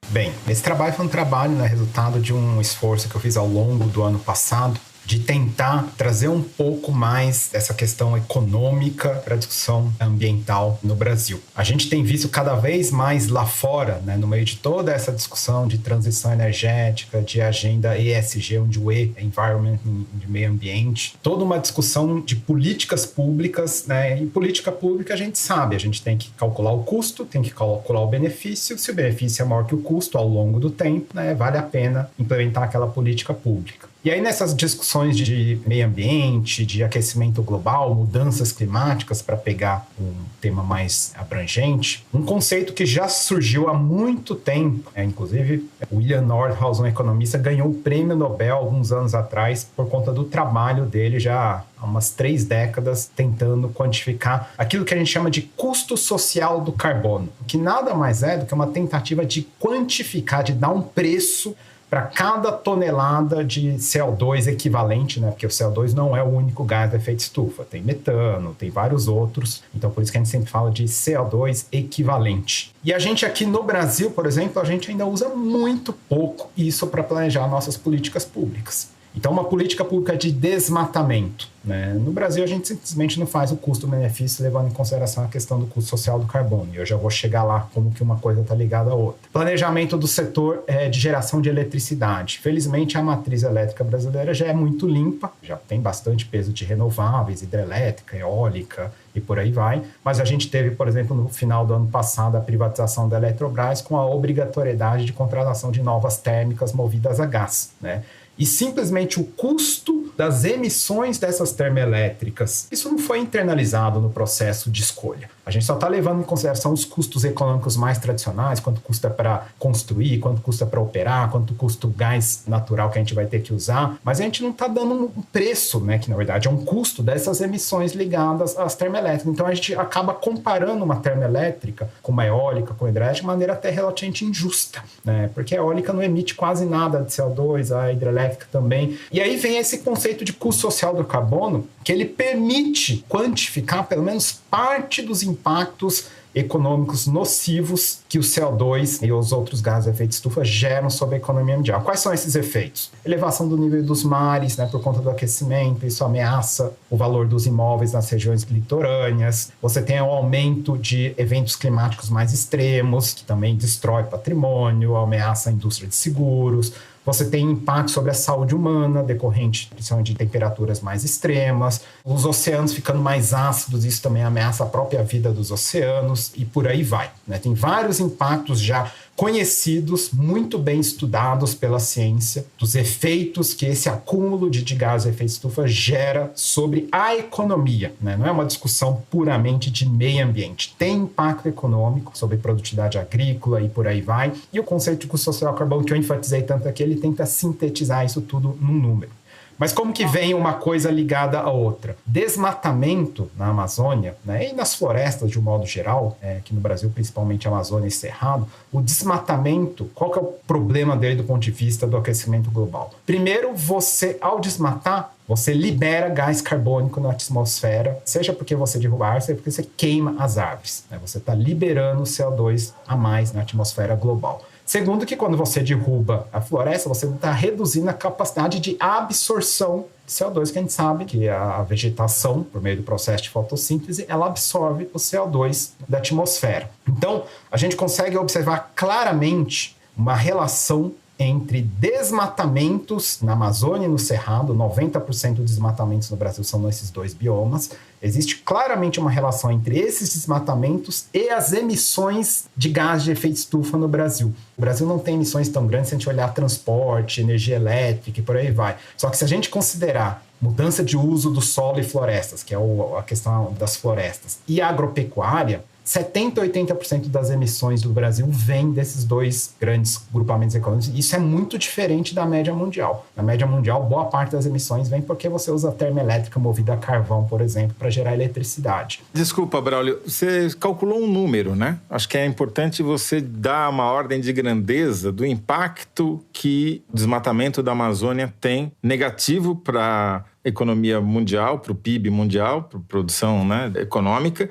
Bem, esse trabalho foi um trabalho, né, resultado de um esforço que eu fiz ao longo do ano passado, de tentar trazer um pouco mais dessa questão econômica para a discussão ambiental no Brasil. A gente tem visto cada vez mais lá fora, né, no meio de toda essa discussão de transição energética, de agenda ESG, onde o E é Environment, de meio ambiente, toda uma discussão de políticas públicas, né, e política pública a gente sabe, a gente tem que calcular o custo, tem que calcular o benefício, se o benefício é maior que o custo ao longo do tempo, né, vale a pena implementar aquela política pública. E aí nessas discussões de meio ambiente, de aquecimento global, mudanças climáticas, para pegar um tema mais abrangente, um conceito que já surgiu há muito tempo, inclusive o William Nordhaus, um economista, ganhou o prêmio Nobel alguns anos atrás por conta do trabalho dele já há umas 3 décadas tentando quantificar aquilo que a gente chama de custo social do carbono, que nada mais é do que uma tentativa de quantificar, de dar um preço para cada tonelada de CO2 equivalente, né? Porque o CO2 não é o único gás de efeito estufa, tem metano, tem vários outros, então por isso que a gente sempre fala de CO2 equivalente. E a gente aqui no Brasil, por exemplo, a gente ainda usa muito pouco isso para planejar nossas políticas públicas. Então, uma política pública de desmatamento, né? No Brasil, a gente simplesmente não faz o custo-benefício levando em consideração a questão do custo social do carbono. E eu já vou chegar lá como que uma coisa está ligada à outra. Planejamento do setor de geração de eletricidade. Felizmente, a matriz elétrica brasileira já é muito limpa, já tem bastante peso de renováveis, hidrelétrica, eólica e por aí vai. Mas a gente teve, por exemplo, no final do ano passado, a privatização da Eletrobras com a obrigatoriedade de contratação de novas térmicas movidas a gás, né? E simplesmente o custo das emissões dessas termoelétricas, isso não foi internalizado no processo de escolha. A gente só está levando em consideração os custos econômicos mais tradicionais, quanto custa para construir, quanto custa para operar, quanto custa o gás natural que a gente vai ter que usar, mas a gente não está dando um preço, né, que na verdade é um custo dessas emissões ligadas às termoelétricas. Então a gente acaba comparando uma termoelétrica com uma eólica, com hidrelétrica, de maneira até relativamente injusta, né, porque a eólica não emite quase nada de CO2, a hidrelétrica também. E aí vem esse conceito de custo social do carbono, que ele permite quantificar pelo menos parte dos impactos econômicos nocivos que o CO2 e os outros gases de efeito estufa geram sobre a economia mundial. Quais são esses efeitos? Elevação do nível dos mares, né, por conta do aquecimento, isso ameaça o valor dos imóveis nas regiões litorâneas. Você tem um aumento de eventos climáticos mais extremos, que também destrói patrimônio, ameaça a indústria de seguros. Você tem impacto sobre a saúde humana, decorrente principalmente de temperaturas mais extremas. Os oceanos ficando mais ácidos, isso também ameaça a própria vida dos oceanos e por aí vai, né? Tem vários impactos já conhecidos, muito bem estudados pela ciência, dos efeitos que esse acúmulo de gás de efeito estufa gera sobre a economia, né? Não é uma discussão puramente de meio ambiente. Tem impacto econômico sobre produtividade agrícola e por aí vai. E o conceito de custo social do carbono, que eu enfatizei tanto aqui, ele tenta sintetizar isso tudo num número. Mas como que vem uma coisa ligada à outra? Desmatamento na Amazônia, né, e nas florestas de um modo geral, aqui no Brasil, principalmente Amazônia e Cerrado, o desmatamento, qual que é o problema dele do ponto de vista do aquecimento global? Primeiro, você, ao desmatar, você libera gás carbônico na atmosfera, seja porque você derruba a árvore, seja porque você queima as árvores, né? Você está liberando CO2 a mais na atmosfera global. Segundo, que quando você derruba a floresta, você está reduzindo a capacidade de absorção de CO2, que a gente sabe que a vegetação, por meio do processo de fotossíntese, ela absorve o CO2 da atmosfera. Então, a gente consegue observar claramente uma relação entre desmatamentos na Amazônia e no Cerrado. 90% dos desmatamentos no Brasil são nesses dois biomas. Existe claramente uma relação entre esses desmatamentos e as emissões de gás de efeito estufa no Brasil. O Brasil não tem emissões tão grandes se a gente olhar transporte, energia elétrica e por aí vai. Só que se a gente considerar mudança de uso do solo e florestas, que é a questão das florestas, e agropecuária, 70% a 80% das emissões do Brasil vem desses dois grandes grupamentos econômicos. Isso é muito diferente da média mundial. Na média mundial, boa parte das emissões vem porque você usa termoelétrica movida a carvão, por exemplo, para gerar eletricidade. Desculpa, Braulio, você calculou um número, né? Acho que é importante você dar uma ordem de grandeza do impacto que o desmatamento da Amazônia tem negativo para a economia mundial, para o PIB mundial, para a produção, né, econômica,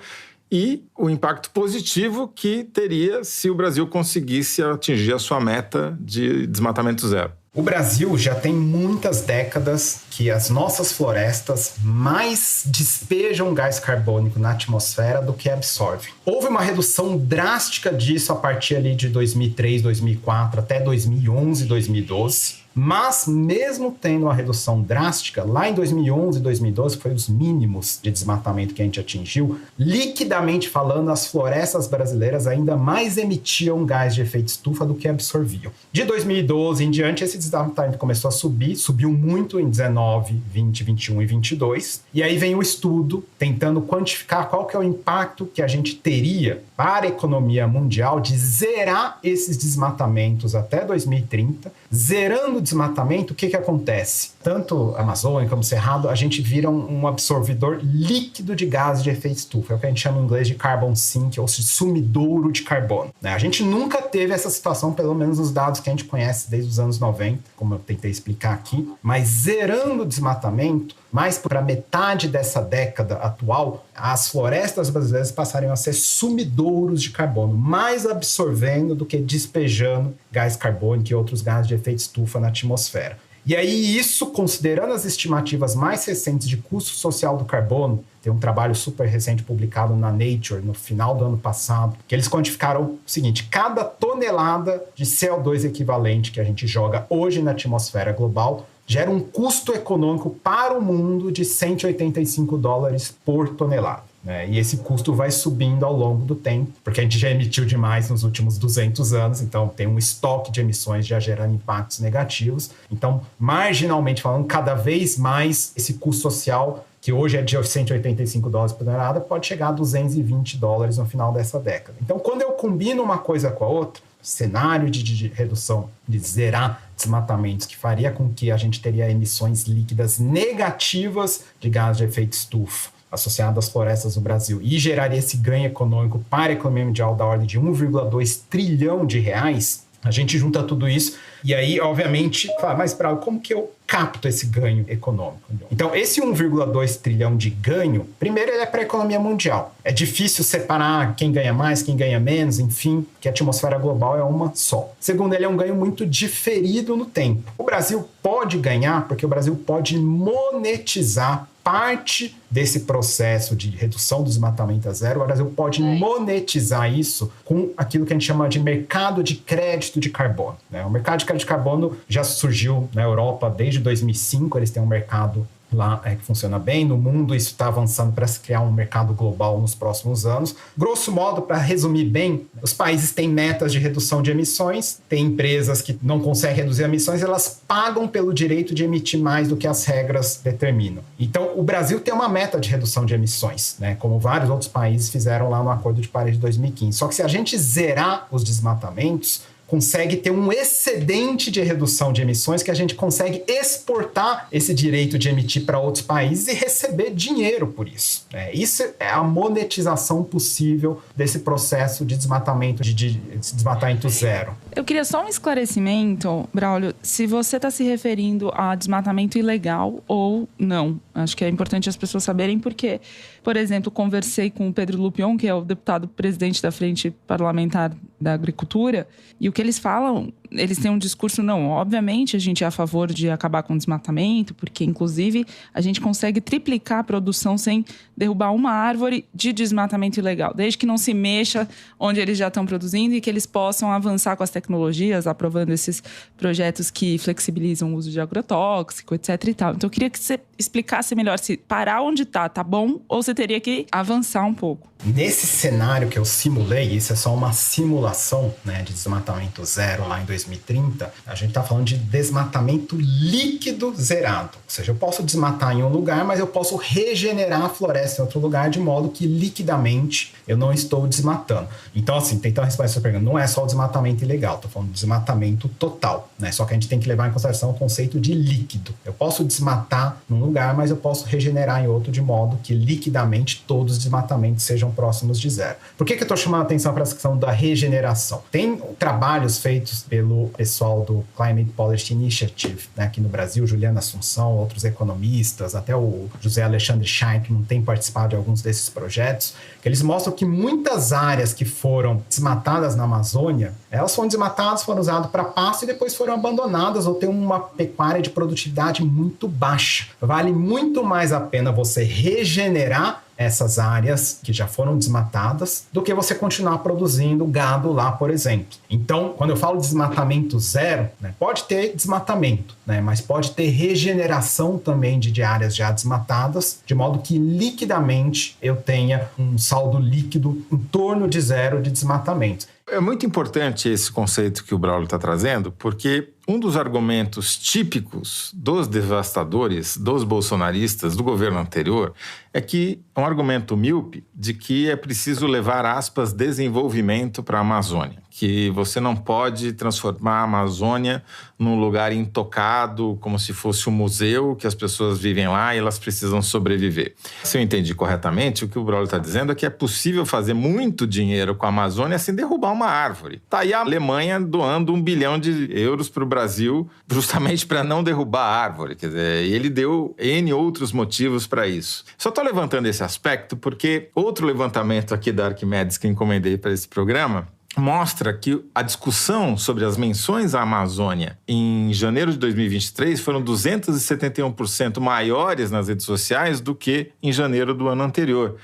e o impacto positivo que teria se o Brasil conseguisse atingir a sua meta de desmatamento zero. O Brasil já tem muitas décadas que as nossas florestas mais despejam gás carbônico na atmosfera do que absorvem. Houve uma redução drástica disso a partir ali de 2003, 2004 até 2011, 2012. Mas, mesmo tendo uma redução drástica, lá em 2011 e 2012, que foi os mínimos de desmatamento que a gente atingiu, liquidamente falando, as florestas brasileiras ainda mais emitiam gás de efeito estufa do que absorviam. De 2012 em diante, esse desmatamento começou a subir, subiu muito em 19, 20, 21 e 22. E aí vem o estudo tentando quantificar qual que é o impacto que a gente teria para a economia mundial de zerar esses desmatamentos até 2030. Zerando o desmatamento, o que acontece? Tanto a Amazônia como o Cerrado, a gente vira um absorvedor líquido de gases de efeito estufa. É o que a gente chama em inglês de carbon sink, ou seja, sumidouro de carbono. A gente nunca teve essa situação, pelo menos nos dados que a gente conhece desde os anos 90, como eu tentei explicar aqui. Mas zerando o desmatamento, mais para metade dessa década atual, as florestas brasileiras passariam a ser sumidouros de carbono, mais absorvendo do que despejando gás carbônico e outros gases de efeito estufa na atmosfera. E aí isso, considerando as estimativas mais recentes de custo social do carbono, tem um trabalho super recente publicado na Nature no final do ano passado, que eles quantificaram o seguinte: cada tonelada de CO2 equivalente que a gente joga hoje na atmosfera global gera um custo econômico para o mundo de $185 por tonelada. E esse custo vai subindo ao longo do tempo, porque a gente já emitiu demais nos últimos 200 anos, então tem um estoque de emissões já gerando impactos negativos. Então, marginalmente falando, cada vez mais esse custo social, que hoje é de $185 por tonelada, pode chegar a $220 no final dessa década. Então, quando eu combino uma coisa com a outra, cenário de redução, de zerar desmatamentos, que faria com que a gente teria emissões líquidas negativas de gás de efeito estufa associado às florestas do Brasil e geraria esse ganho econômico para a economia mundial da ordem de 1,2 trilhão de reais, a gente junta tudo isso e aí, obviamente, fala, mas para como que eu capto esse ganho econômico? Então, esse 1,2 trilhão de ganho, primeiro, ele é para a economia mundial. É difícil separar quem ganha mais, quem ganha menos, enfim, que a atmosfera global é uma só. Segundo, ele é um ganho muito diferido no tempo. O Brasil pode ganhar porque o Brasil pode monetizar parte desse processo de redução do desmatamento a zero. O Brasil pode monetizar isso com aquilo que a gente chama de mercado de crédito de carbono. O mercado de crédito de carbono já surgiu na Europa desde 2005, eles têm um mercado lá que funciona bem. No mundo, isso está avançando para se criar um mercado global nos próximos anos. Grosso modo, para resumir bem, os países têm metas de redução de emissões, tem empresas que não conseguem reduzir emissões, elas pagam pelo direito de emitir mais do que as regras determinam. Então, o Brasil tem uma meta de redução de emissões, como vários outros países fizeram lá no Acordo de Paris de 2015. Só que se a gente zerar os desmatamentos, consegue ter um excedente de redução de emissões que a gente consegue exportar esse direito de emitir para outros países e receber dinheiro por isso. Isso é a monetização possível desse processo de desmatamento, de desmatamento zero. Eu queria só um esclarecimento, Braulio, se você está se referindo a desmatamento ilegal ou não. Acho que é importante as pessoas saberem porque, por exemplo, conversei com o Pedro Lupion, que é o deputado presidente da Frente Parlamentar da Agricultura, e o que eles falam eles têm um discurso, não, obviamente a gente é a favor de acabar com o desmatamento, porque inclusive a gente consegue triplicar a produção sem derrubar uma árvore de desmatamento ilegal, desde que não se mexa onde eles já estão produzindo e que eles possam avançar com as tecnologias, aprovando esses projetos que flexibilizam o uso de agrotóxico, etc e tal. Então eu queria que você explicasse melhor se parar onde tá bom, ou você teria que avançar um pouco. Nesse cenário que eu simulei, isso é só uma simulação, né, de desmatamento zero lá em 2030, a gente está falando de desmatamento líquido zerado. Ou seja, eu posso desmatar em um lugar, mas eu posso regenerar a floresta em outro lugar, de modo que liquidamente eu não estou desmatando. Então, assim, tentando responder essa pergunta, não é só o desmatamento ilegal, estou falando de desmatamento total, né? Só que a gente tem que levar em consideração o conceito de líquido. Eu posso desmatar num lugar, mas eu posso regenerar em outro, de modo que liquidamente todos os desmatamentos sejam próximos de zero. Por que eu estou chamando a atenção para essa questão da regeneração? Tem trabalhos feitos pelo pessoal do Climate Policy Initiative, né, aqui no Brasil, Juliana Assunção, outros economistas, até o José Alexandre Scheinkman tem participado de alguns desses projetos, que eles mostram que muitas áreas que foram desmatadas na Amazônia, elas foram desmatadas, foram usadas para pasto e depois foram abandonadas ou tem uma pecuária de produtividade muito baixa. Vale muito mais a pena você regenerar essas áreas que já foram desmatadas do que você continuar produzindo gado lá, por exemplo. Então, quando eu falo de desmatamento zero, né, pode ter desmatamento, né, mas pode ter regeneração também de áreas já desmatadas, de modo que liquidamente eu tenha um saldo líquido em torno de zero de desmatamento. É muito importante esse conceito que o Braulio está trazendo, porque um dos argumentos típicos dos devastadores, dos bolsonaristas, do governo anterior, é que é um argumento míope de que é preciso levar, aspas, desenvolvimento para a Amazônia. Que você não pode transformar a Amazônia num lugar intocado, como se fosse um museu, que as pessoas vivem lá e elas precisam sobreviver. Se eu entendi corretamente, o que o Braulio está dizendo é que é possível fazer muito dinheiro com a Amazônia sem derrubar uma árvore. Está aí a Alemanha doando 1 bilhão de euros para o Brasil justamente para não derrubar a árvore. Quer dizer, ele deu N outros motivos para isso. Só estou levantando esse aspecto porque outro levantamento aqui da Arquimedes que encomendei para esse programa mostra que a discussão sobre as menções à Amazônia em janeiro de 2023 foram 271% maiores nas redes sociais do que em janeiro do ano anterior.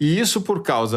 E isso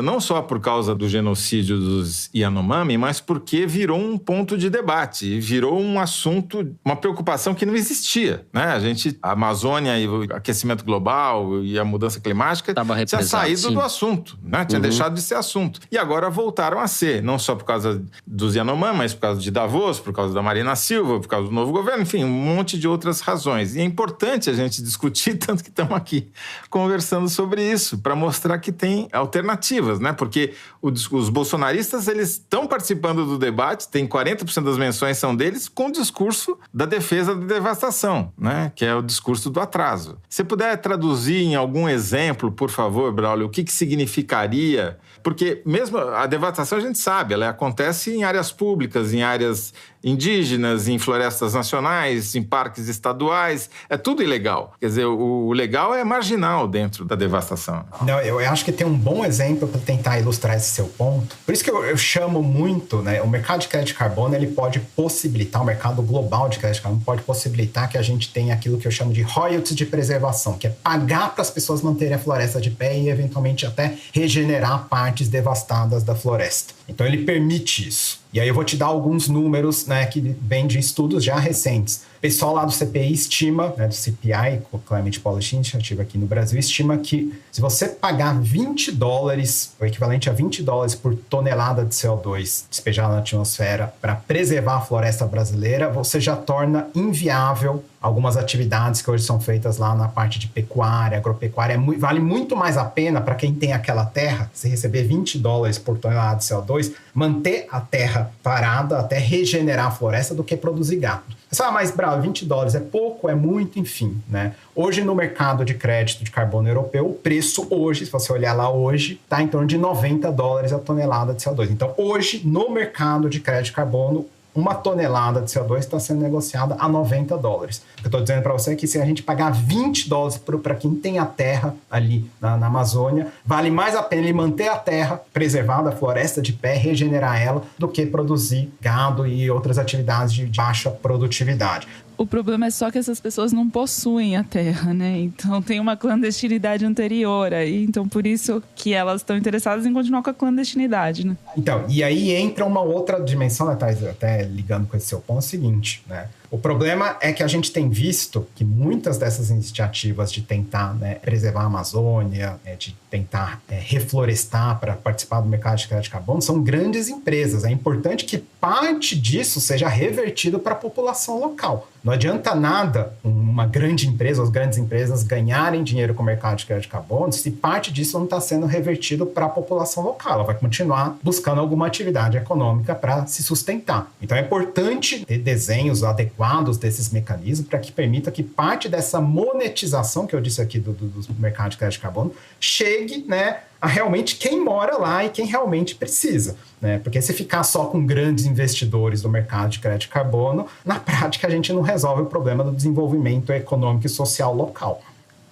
não só por causa do genocídio dos Yanomami, mas porque virou um ponto de debate, virou um assunto, uma preocupação que não existia, né? A Amazônia e o aquecimento global e a mudança climática tinha saído do assunto, né? Tinha deixado de ser assunto. E agora voltaram a ser, não só por causa dos Yanomami, mas por causa de Davos, por causa da Marina Silva, por causa do novo governo, enfim, um monte de outras razões. E é importante a gente discutir, tanto que estamos aqui conversando sobre isso, para mostrar que tem alternativas, né? Porque os bolsonaristas, eles estão participando do debate, tem 40% das menções são deles, com o discurso da defesa da devastação, né? Que é o discurso do atraso. Se puder traduzir em algum exemplo, por favor, Braulio, o que significaria? Porque mesmo a devastação, a gente sabe, ela acontece em áreas públicas, em áreas indígenas, em florestas nacionais, em parques estaduais, é tudo ilegal. Quer dizer, o legal é marginal dentro da devastação. Não, eu acho que tem um bom exemplo para tentar ilustrar esse seu ponto. Por isso que eu chamo muito, né, o mercado de crédito de carbono, ele pode possibilitar, o mercado global de crédito de carbono pode possibilitar que a gente tenha aquilo que eu chamo de royalties de preservação, que é pagar para as pessoas manterem a floresta de pé e eventualmente até regenerar partes devastadas da floresta. Então ele permite isso. E aí eu vou te dar alguns números, né, que vêm de estudos já recentes. O pessoal lá do CPI estima, né, do CPI, o Climate Policy Initiative aqui no Brasil, estima que se você pagar $20, o equivalente a $20 por tonelada de CO2 despejada na atmosfera para preservar a floresta brasileira, você já torna inviável algumas atividades que hoje são feitas lá na parte de pecuária, agropecuária. Vale muito mais a pena para quem tem aquela terra, se receber $20 por tonelada de CO2, manter a terra parada até regenerar a floresta do que produzir gado. Você fala, mas bravo, $20 é pouco, é muito, enfim, né? Hoje no mercado de crédito de carbono europeu, o preço hoje, se você olhar lá hoje, está em torno de $90 a tonelada de CO2. Então hoje no mercado de crédito de carbono, uma tonelada de CO2 está sendo negociada a $90. Eu estou dizendo para você que se a gente pagar $20 para quem tem a terra ali na Amazônia, vale mais a pena ele manter a terra preservada, a floresta de pé, regenerar ela, do que produzir gado e outras atividades de baixa produtividade. O problema é só que essas pessoas não possuem a terra, né? Então tem uma clandestinidade anterior aí. Então por isso que elas estão interessadas em continuar com a clandestinidade, né? Então, e aí entra uma outra dimensão, né, Thais, até ligando com esse seu ponto, é o seguinte, né? O problema é que a gente tem visto que muitas dessas iniciativas de tentar, né, preservar a Amazônia, de tentar reflorestar para participar do mercado de crédito de carbono, são grandes empresas. É importante que parte disso seja revertido para a população local. Não adianta nada uma grande empresa, as grandes empresas ganharem dinheiro com o mercado de crédito de carbono se parte disso não está sendo revertido para a população local. Ela vai continuar buscando alguma atividade econômica para se sustentar. Então é importante ter desenhos adequados desses mecanismos para que permita que parte dessa monetização que eu disse aqui do mercado de crédito de carbono chegue, né, a realmente quem mora lá e quem realmente precisa, né? Porque se ficar só com grandes investidores do mercado de crédito de carbono, na prática a gente não resolve o problema do desenvolvimento econômico e social local.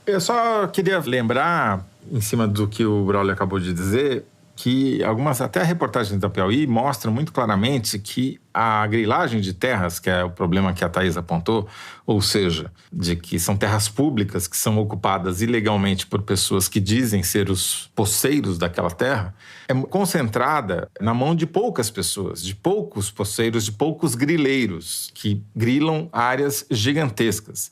Eu só queria lembrar, em cima do que o Braulio acabou de dizer, que algumas, até reportagens da Piauí, mostram muito claramente que a grilagem de terras, que é o problema que a Thais apontou, ou seja, de que são terras públicas que são ocupadas ilegalmente por pessoas que dizem ser os poceiros daquela terra, é concentrada na mão de poucas pessoas, de poucos poceiros, de poucos grileiros, que grilam áreas gigantescas.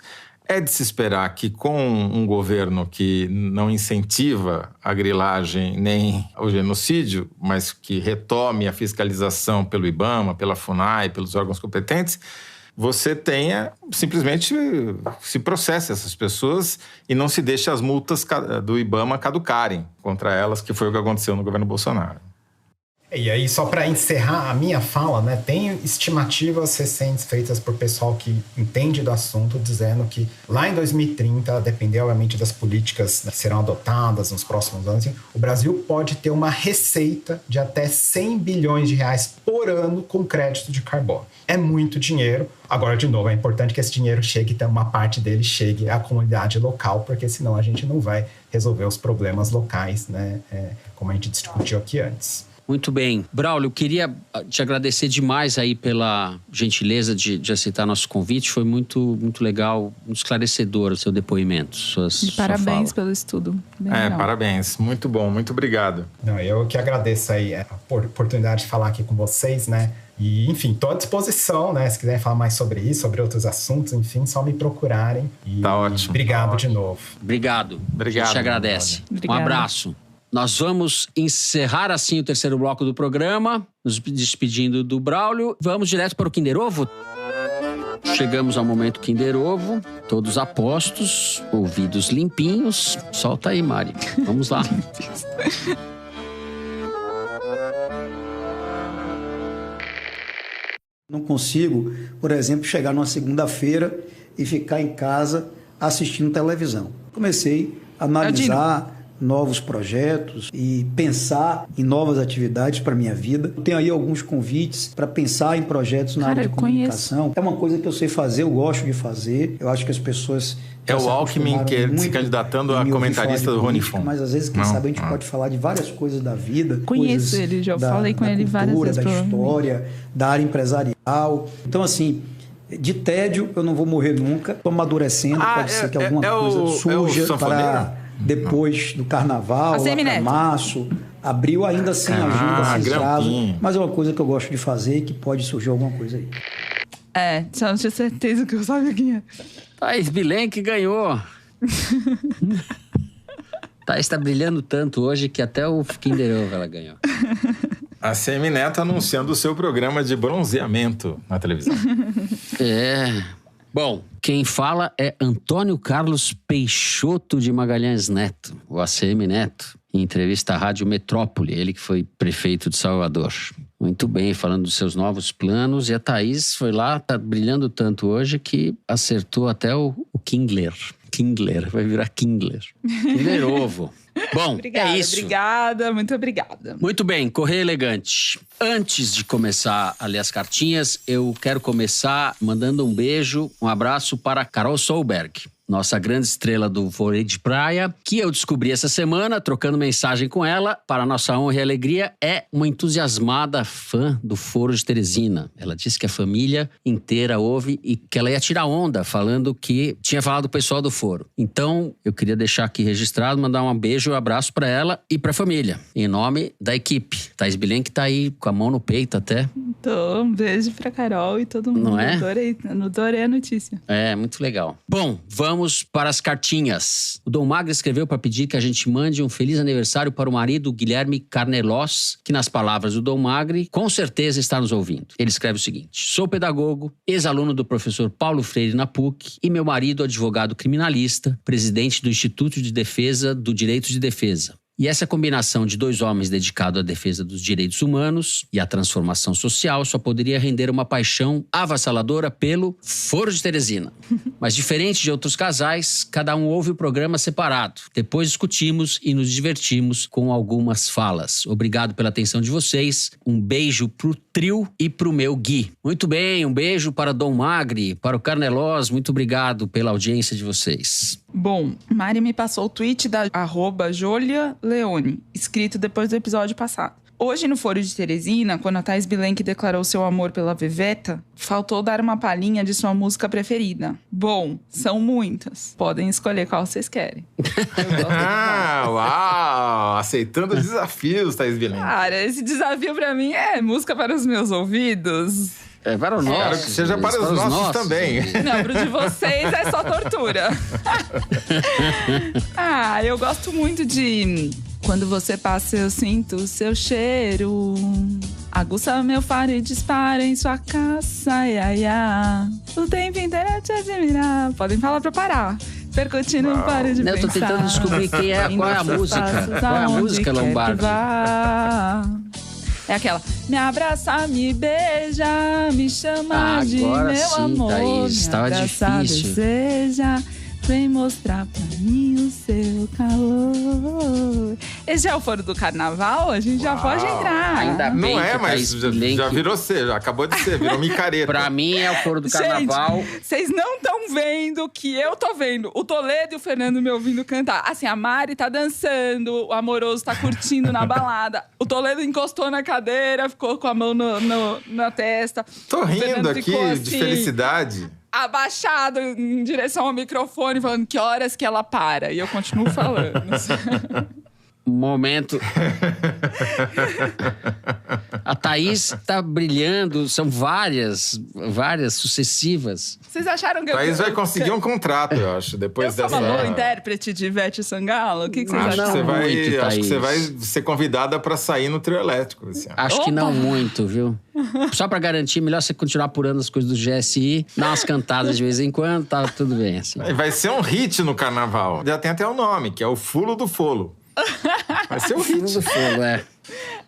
É de se esperar que com um governo que não incentiva a grilagem nem o genocídio, mas que retome a fiscalização pelo IBAMA, pela FUNAI, pelos órgãos competentes, você tenha, simplesmente se processe essas pessoas e não se deixe as multas do IBAMA caducarem contra elas, que foi o que aconteceu no governo Bolsonaro. E aí, só para encerrar a minha fala, né, tem estimativas recentes feitas por pessoal que entende do assunto, dizendo que lá em 2030, dependendo obviamente das políticas que serão adotadas nos próximos anos, o Brasil pode ter uma receita de até 100 bilhões de reais por ano com crédito de carbono. É muito dinheiro. Agora, de novo, é importante que esse dinheiro chegue, então uma parte dele chegue à comunidade local, porque senão a gente não vai resolver os problemas locais, né, como a gente discutiu aqui antes. Muito bem. Braulio, eu queria te agradecer demais aí pela gentileza de aceitar nosso convite. Foi muito, muito legal, muito esclarecedor o seu depoimento. Parabéns pelo estudo. Parabéns. Muito bom, muito obrigado. Não, eu que agradeço aí a oportunidade de falar aqui com vocês, né? E, enfim, estou à disposição, né? Se quiserem falar mais sobre isso, sobre outros assuntos, enfim, só me procurarem. E tá ótimo. Obrigado de novo. Obrigado. A gente agradece. Obrigado. Um abraço. Nós vamos encerrar assim o terceiro bloco do programa, nos despedindo do Braulio. Vamos direto para o Kinder Ovo? Chegamos ao momento Kinder Ovo, todos apostos, ouvidos limpinhos. Solta aí, Mari. Vamos lá. Não consigo, por exemplo, chegar numa segunda-feira e ficar em casa assistindo televisão. Comecei a analisar novos projetos e pensar em novas atividades para a minha vida. Eu tenho aí alguns convites para pensar em projetos na área de comunicação. É uma coisa que eu sei fazer, eu gosto de fazer. Eu acho que as pessoas... É o Alckmin se candidatando a comentarista do Rony Fon. Mas às vezes, quem sabe, a gente pode falar de várias coisas da vida. Conheço ele, já falei com ele várias vezes. Da história, da área empresarial. Então, assim... De tédio, eu não vou morrer nunca. Estou amadurecendo, pode ser que alguma coisa surja para depois do carnaval, lá para março, abril, ainda sem agenda, sem prazo. Mas é uma coisa que eu gosto de fazer e que pode surgir alguma coisa aí. Só não tinha certeza que eu sabia quem é. Thais Bilenque ganhou. Thais está brilhando tanto hoje que até o Kinder Ovo ela ganhou. A Semineto anunciando o seu programa de bronzeamento na televisão. Bom, quem fala é Antônio Carlos Peixoto de Magalhães Neto, o ACM Neto, em entrevista à Rádio Metrópole, ele que foi prefeito de Salvador. Muito bem, falando dos seus novos planos. E a Thaís foi lá, tá brilhando tanto hoje que acertou até o Kindler. Kindler, vai virar Kindler. Kinder Ovo. Bom, obrigada, é isso. Obrigada, muito obrigada. Muito bem, Correio Elegante. Antes de começar a ler as cartinhas, eu quero começar mandando um beijo, um abraço para Carol Solberg, nossa grande estrela do vôlei de praia, que eu descobri essa semana, trocando mensagem com ela, para nossa honra e alegria, é uma entusiasmada fã do Foro de Teresina. Ela disse que a família inteira ouve e que ela ia tirar onda, falando que tinha falado do pessoal do Foro. Então, eu queria deixar aqui registrado, mandar um beijo e um abraço para ela e para a família, em nome da equipe. Thaís Bilenque tá aí com a mão no peito até. Então, um beijo pra Carol e todo mundo. Não é? Adorei a notícia. É, muito legal. Bom, vamos para as cartinhas. O Dom Magro escreveu para pedir que a gente mande um feliz aniversário para o marido Guilherme Carnelós, que nas palavras do Dom Magro, com certeza está nos ouvindo. Ele escreve o seguinte: sou pedagogo, ex-aluno do professor Paulo Freire na PUC e meu marido advogado criminalista, presidente do Instituto de Defesa do Direito de Defesa. E essa combinação de dois homens dedicados à defesa dos direitos humanos e à transformação social só poderia render uma paixão avassaladora pelo Foro de Teresina. Mas diferente de outros casais, cada um ouve o programa separado. Depois discutimos e nos divertimos com algumas falas. Obrigado pela atenção de vocês. Um beijo pro trio e pro meu Gui. Muito bem, um beijo para Dom Magri, para o Carnelós. Muito obrigado pela audiência de vocês. Bom, Mari me passou o tweet da @JoliaLeone, escrito depois do episódio passado. Hoje, no Foro de Teresina, quando a Thaís Bilenque declarou seu amor pela Veveta, faltou dar uma palhinha de sua música preferida. Bom, são muitas. Podem escolher qual vocês querem. Uau! Aceitando desafios, Thaís Bilenque. Cara, esse desafio pra mim é música para os meus ouvidos. É para o nosso. Quero que seja para os nossos também. Não, pro de vocês é só tortura. Eu gosto muito de... Quando você passa, eu sinto o seu cheiro. Aguça meu faro e dispara em sua caça, ia. O tempo inteiro é te admirar. Podem falar pra parar. Percutindo, não pare de pensar. Eu tô tentando descobrir qual é a música. Qual é a música, Lombardi? É aquela: me abraça, me beija, me chama de meu sim, amor. Thaís, me tava abraça, difícil. Deseja, vem mostrar pra mim o seu calor. Esse é o Foro do Carnaval? A gente já pode entrar. Ainda bem. Não é, mas já virou ser, já acabou de ser, virou micareta. Pra mim é o Foro do Carnaval. Vocês não estão vendo que eu tô vendo o Toledo e o Fernando me ouvindo cantar. Assim, a Mari tá dançando, o Amoroso tá curtindo na balada. O Toledo encostou na cadeira, ficou com a mão na testa. Tô rindo aqui assim, de felicidade. Abaixado em direção ao microfone, falando que horas que ela para. E eu continuo falando. Momento. A Thaís tá brilhando, são várias sucessivas. Vocês acharam que Thaís vai conseguir um contrato, eu acho, depois dessa... Eu sou uma boa intérprete de Ivete Sangalo? O que vocês acham? Acho que você vai ser convidada pra sair no trio elétrico esse ano. Acho que não muito, viu? Só pra garantir, melhor você continuar apurando as coisas do GSI, dar umas cantadas de vez em quando, tá tudo bem assim. Vai ser um hit no carnaval. Já tem até o nome, que é o Fulo do Folo. Vai ser um hit. Fulo do Folo, é.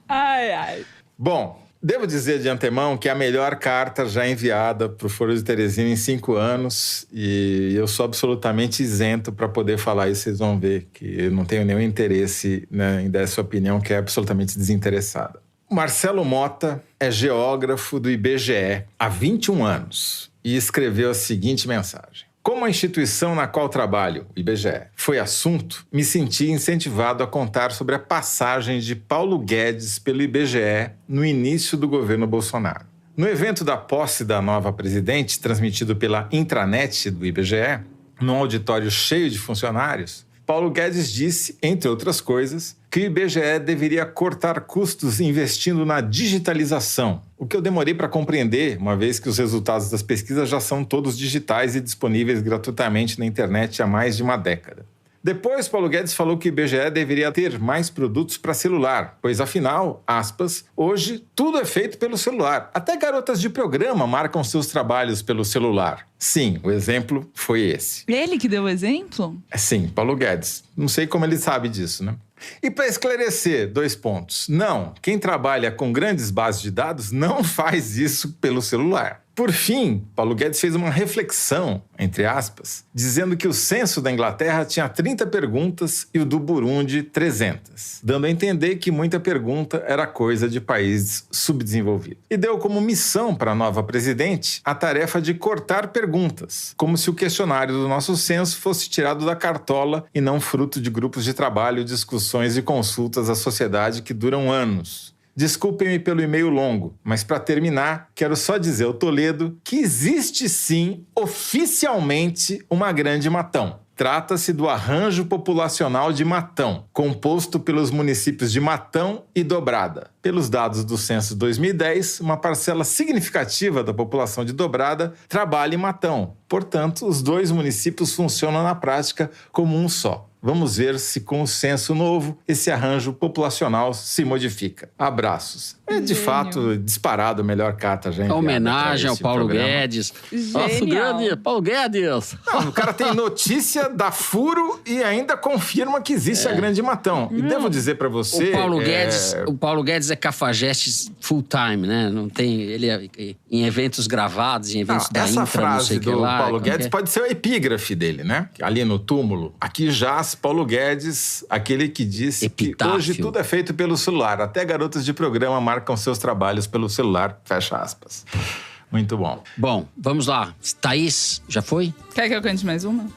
Ai. Bom, devo dizer de antemão que é a melhor carta já enviada para o Foro de Teresina em 5 anos e eu sou absolutamente isento para poder falar isso. Vocês vão ver que eu não tenho nenhum interesse, né, em dar essa opinião que é absolutamente desinteressada. Marcelo Mota é geógrafo do IBGE há 21 anos e escreveu a seguinte mensagem. Como a instituição na qual trabalho, o IBGE, foi assunto, me senti incentivado a contar sobre a passagem de Paulo Guedes pelo IBGE no início do governo Bolsonaro. No evento da posse da nova presidente, transmitido pela intranet do IBGE, num auditório cheio de funcionários, Paulo Guedes disse, entre outras coisas, que o IBGE deveria cortar custos investindo na digitalização, o que eu demorei para compreender, uma vez que os resultados das pesquisas já são todos digitais e disponíveis gratuitamente na internet há mais de uma década. Depois, Paulo Guedes falou que o IBGE deveria ter mais produtos para celular, pois, afinal, aspas, hoje tudo é feito pelo celular. Até garotas de programa marcam seus trabalhos pelo celular. Sim, o exemplo foi esse. Ele que deu o exemplo? Sim, Paulo Guedes. Não sei como ele sabe disso, né? E para esclarecer, 2 pontos. Não, quem trabalha com grandes bases de dados não faz isso pelo celular. Por fim, Paulo Guedes fez uma reflexão, entre aspas, dizendo que o censo da Inglaterra tinha 30 perguntas e o do Burundi 300, dando a entender que muita pergunta era coisa de países subdesenvolvidos. E deu como missão para a nova presidente a tarefa de cortar perguntas, como se o questionário do nosso censo fosse tirado da cartola e não fruto de grupos de trabalho, discussões e consultas à sociedade que duram anos. Desculpem-me pelo e-mail longo, mas para terminar, quero só dizer ao Toledo que existe sim, oficialmente, uma Grande Matão. Trata-se do Arranjo Populacional de Matão, composto pelos municípios de Matão e Dobrada. Pelos dados do censo 2010, uma parcela significativa da população de Dobrada trabalha em Matão. Portanto, os dois municípios funcionam na prática como um só. Vamos ver se com o censo novo esse arranjo populacional se modifica. Abraços. É de fato disparado a melhor carta já enviada. Homenagem ao Paulo Guedes. Nosso grande Paulo Guedes. Não, o cara tem notícia, dá furo e ainda confirma que existe a Grande Matão. E devo dizer para você... O Paulo Guedes é cafajeste full time, né? Não tem... Ele é em eventos gravados, em eventos da essa Intra, frase não sei o que do lá. Paulo Guedes pode ser o epígrafe dele, né? Ali no túmulo. Aqui jaz Paulo Guedes, aquele que disse Epitáfio. Que hoje tudo é feito pelo celular. Até garotas de programa marcam seus trabalhos pelo celular. Fecha aspas. Muito bom. Bom, vamos lá. Thaís, já foi? Quer que eu cante mais uma?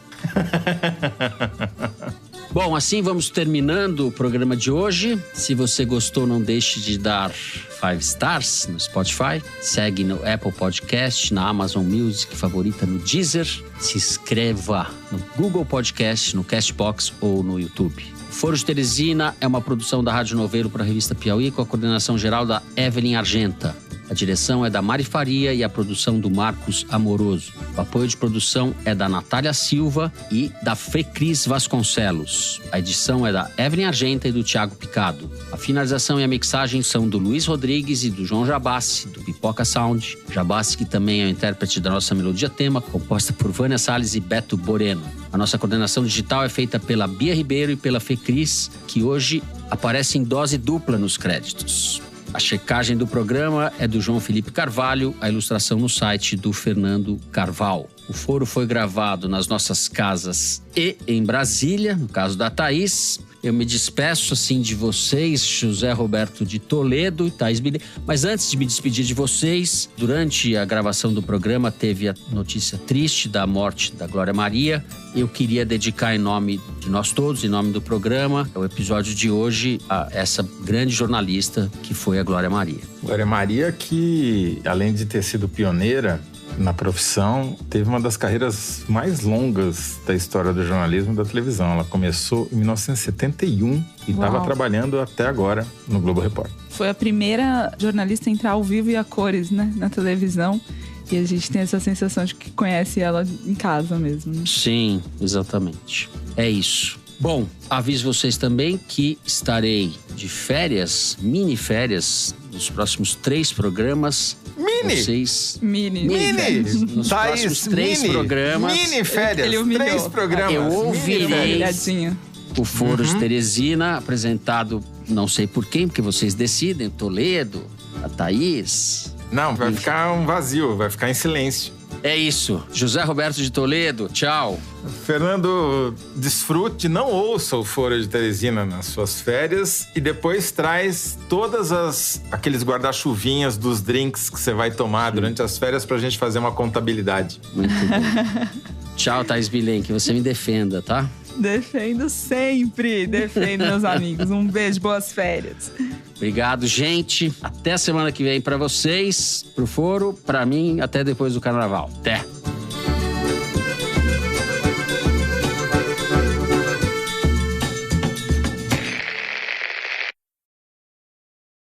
Bom, assim vamos terminando o programa de hoje. Se você gostou, não deixe de dar 5 stars no Spotify. Segue no Apple Podcast, na Amazon Music, favorita no Deezer. Se inscreva no Google Podcast, no Castbox ou no YouTube. Foro de Teresina é uma produção da Rádio Novelo para a revista Piauí, com a coordenação geral da Evelyn Argenta. A direção é da Mari Faria e a produção do Marcos Amoroso. O apoio de produção é da Natália Silva e da Fecris Vasconcelos. A edição é da Evelyn Argenta e do Thiago Picado. A finalização e a mixagem são do Luiz Rodrigues e do João Jabassi, do Pipoca Sound. Jabassi, que também é o intérprete da nossa melodia tema, composta por Vânia Salles e Beto Boreno. A nossa coordenação digital é feita pela Bia Ribeiro e pela Fecris, que hoje aparece em dose dupla nos créditos. A checagem do programa é do João Felipe Carvalho, a ilustração no site do Fernando Carvalho. O foro foi gravado nas nossas casas e em Brasília, no caso da Thaís. Eu me despeço assim de vocês, José Roberto de Toledo e Thaís Bilenque. Mas antes de me despedir de vocês, durante a gravação do programa teve a notícia triste da morte da Glória Maria. Eu queria dedicar em nome de nós todos, em nome do programa, o episódio de hoje a essa grande jornalista que foi a Glória Maria. Glória Maria que, além de ter sido pioneira na profissão, teve uma das carreiras mais longas da história do jornalismo e da televisão. Ela começou em 1971 e estava trabalhando até agora no Globo Repórter. Foi a primeira jornalista a entrar ao vivo e a cores, né, na televisão. E a gente tem essa sensação de que conhece ela em casa mesmo, né? Sim, exatamente. É isso. Bom, aviso vocês também que estarei de férias, mini férias, nos próximos 3 programas. Mini. Nos próximos 3 programas. Mini férias. Ele humilhou. 3 programas. Eu ouvirei o Foro de Teresina, apresentado, não sei por quem, porque vocês decidem, Toledo, a Thaís. Não, vai ficar um vazio, vai ficar em silêncio. É isso. José Roberto de Toledo, tchau. Fernando, desfrute, não ouça o Foro de Teresina nas suas férias e depois traz todas aqueles guarda-chuvinhas dos drinks que você vai tomar durante as férias pra gente fazer uma contabilidade. Muito bom. Tchau, Thaís Bilenque, que você me defenda, tá? Defendo sempre. Defendo, meus amigos. Um beijo, boas férias. Obrigado, gente. Até a semana que vem pra vocês, pro Foro, pra mim, até depois do Carnaval. Até!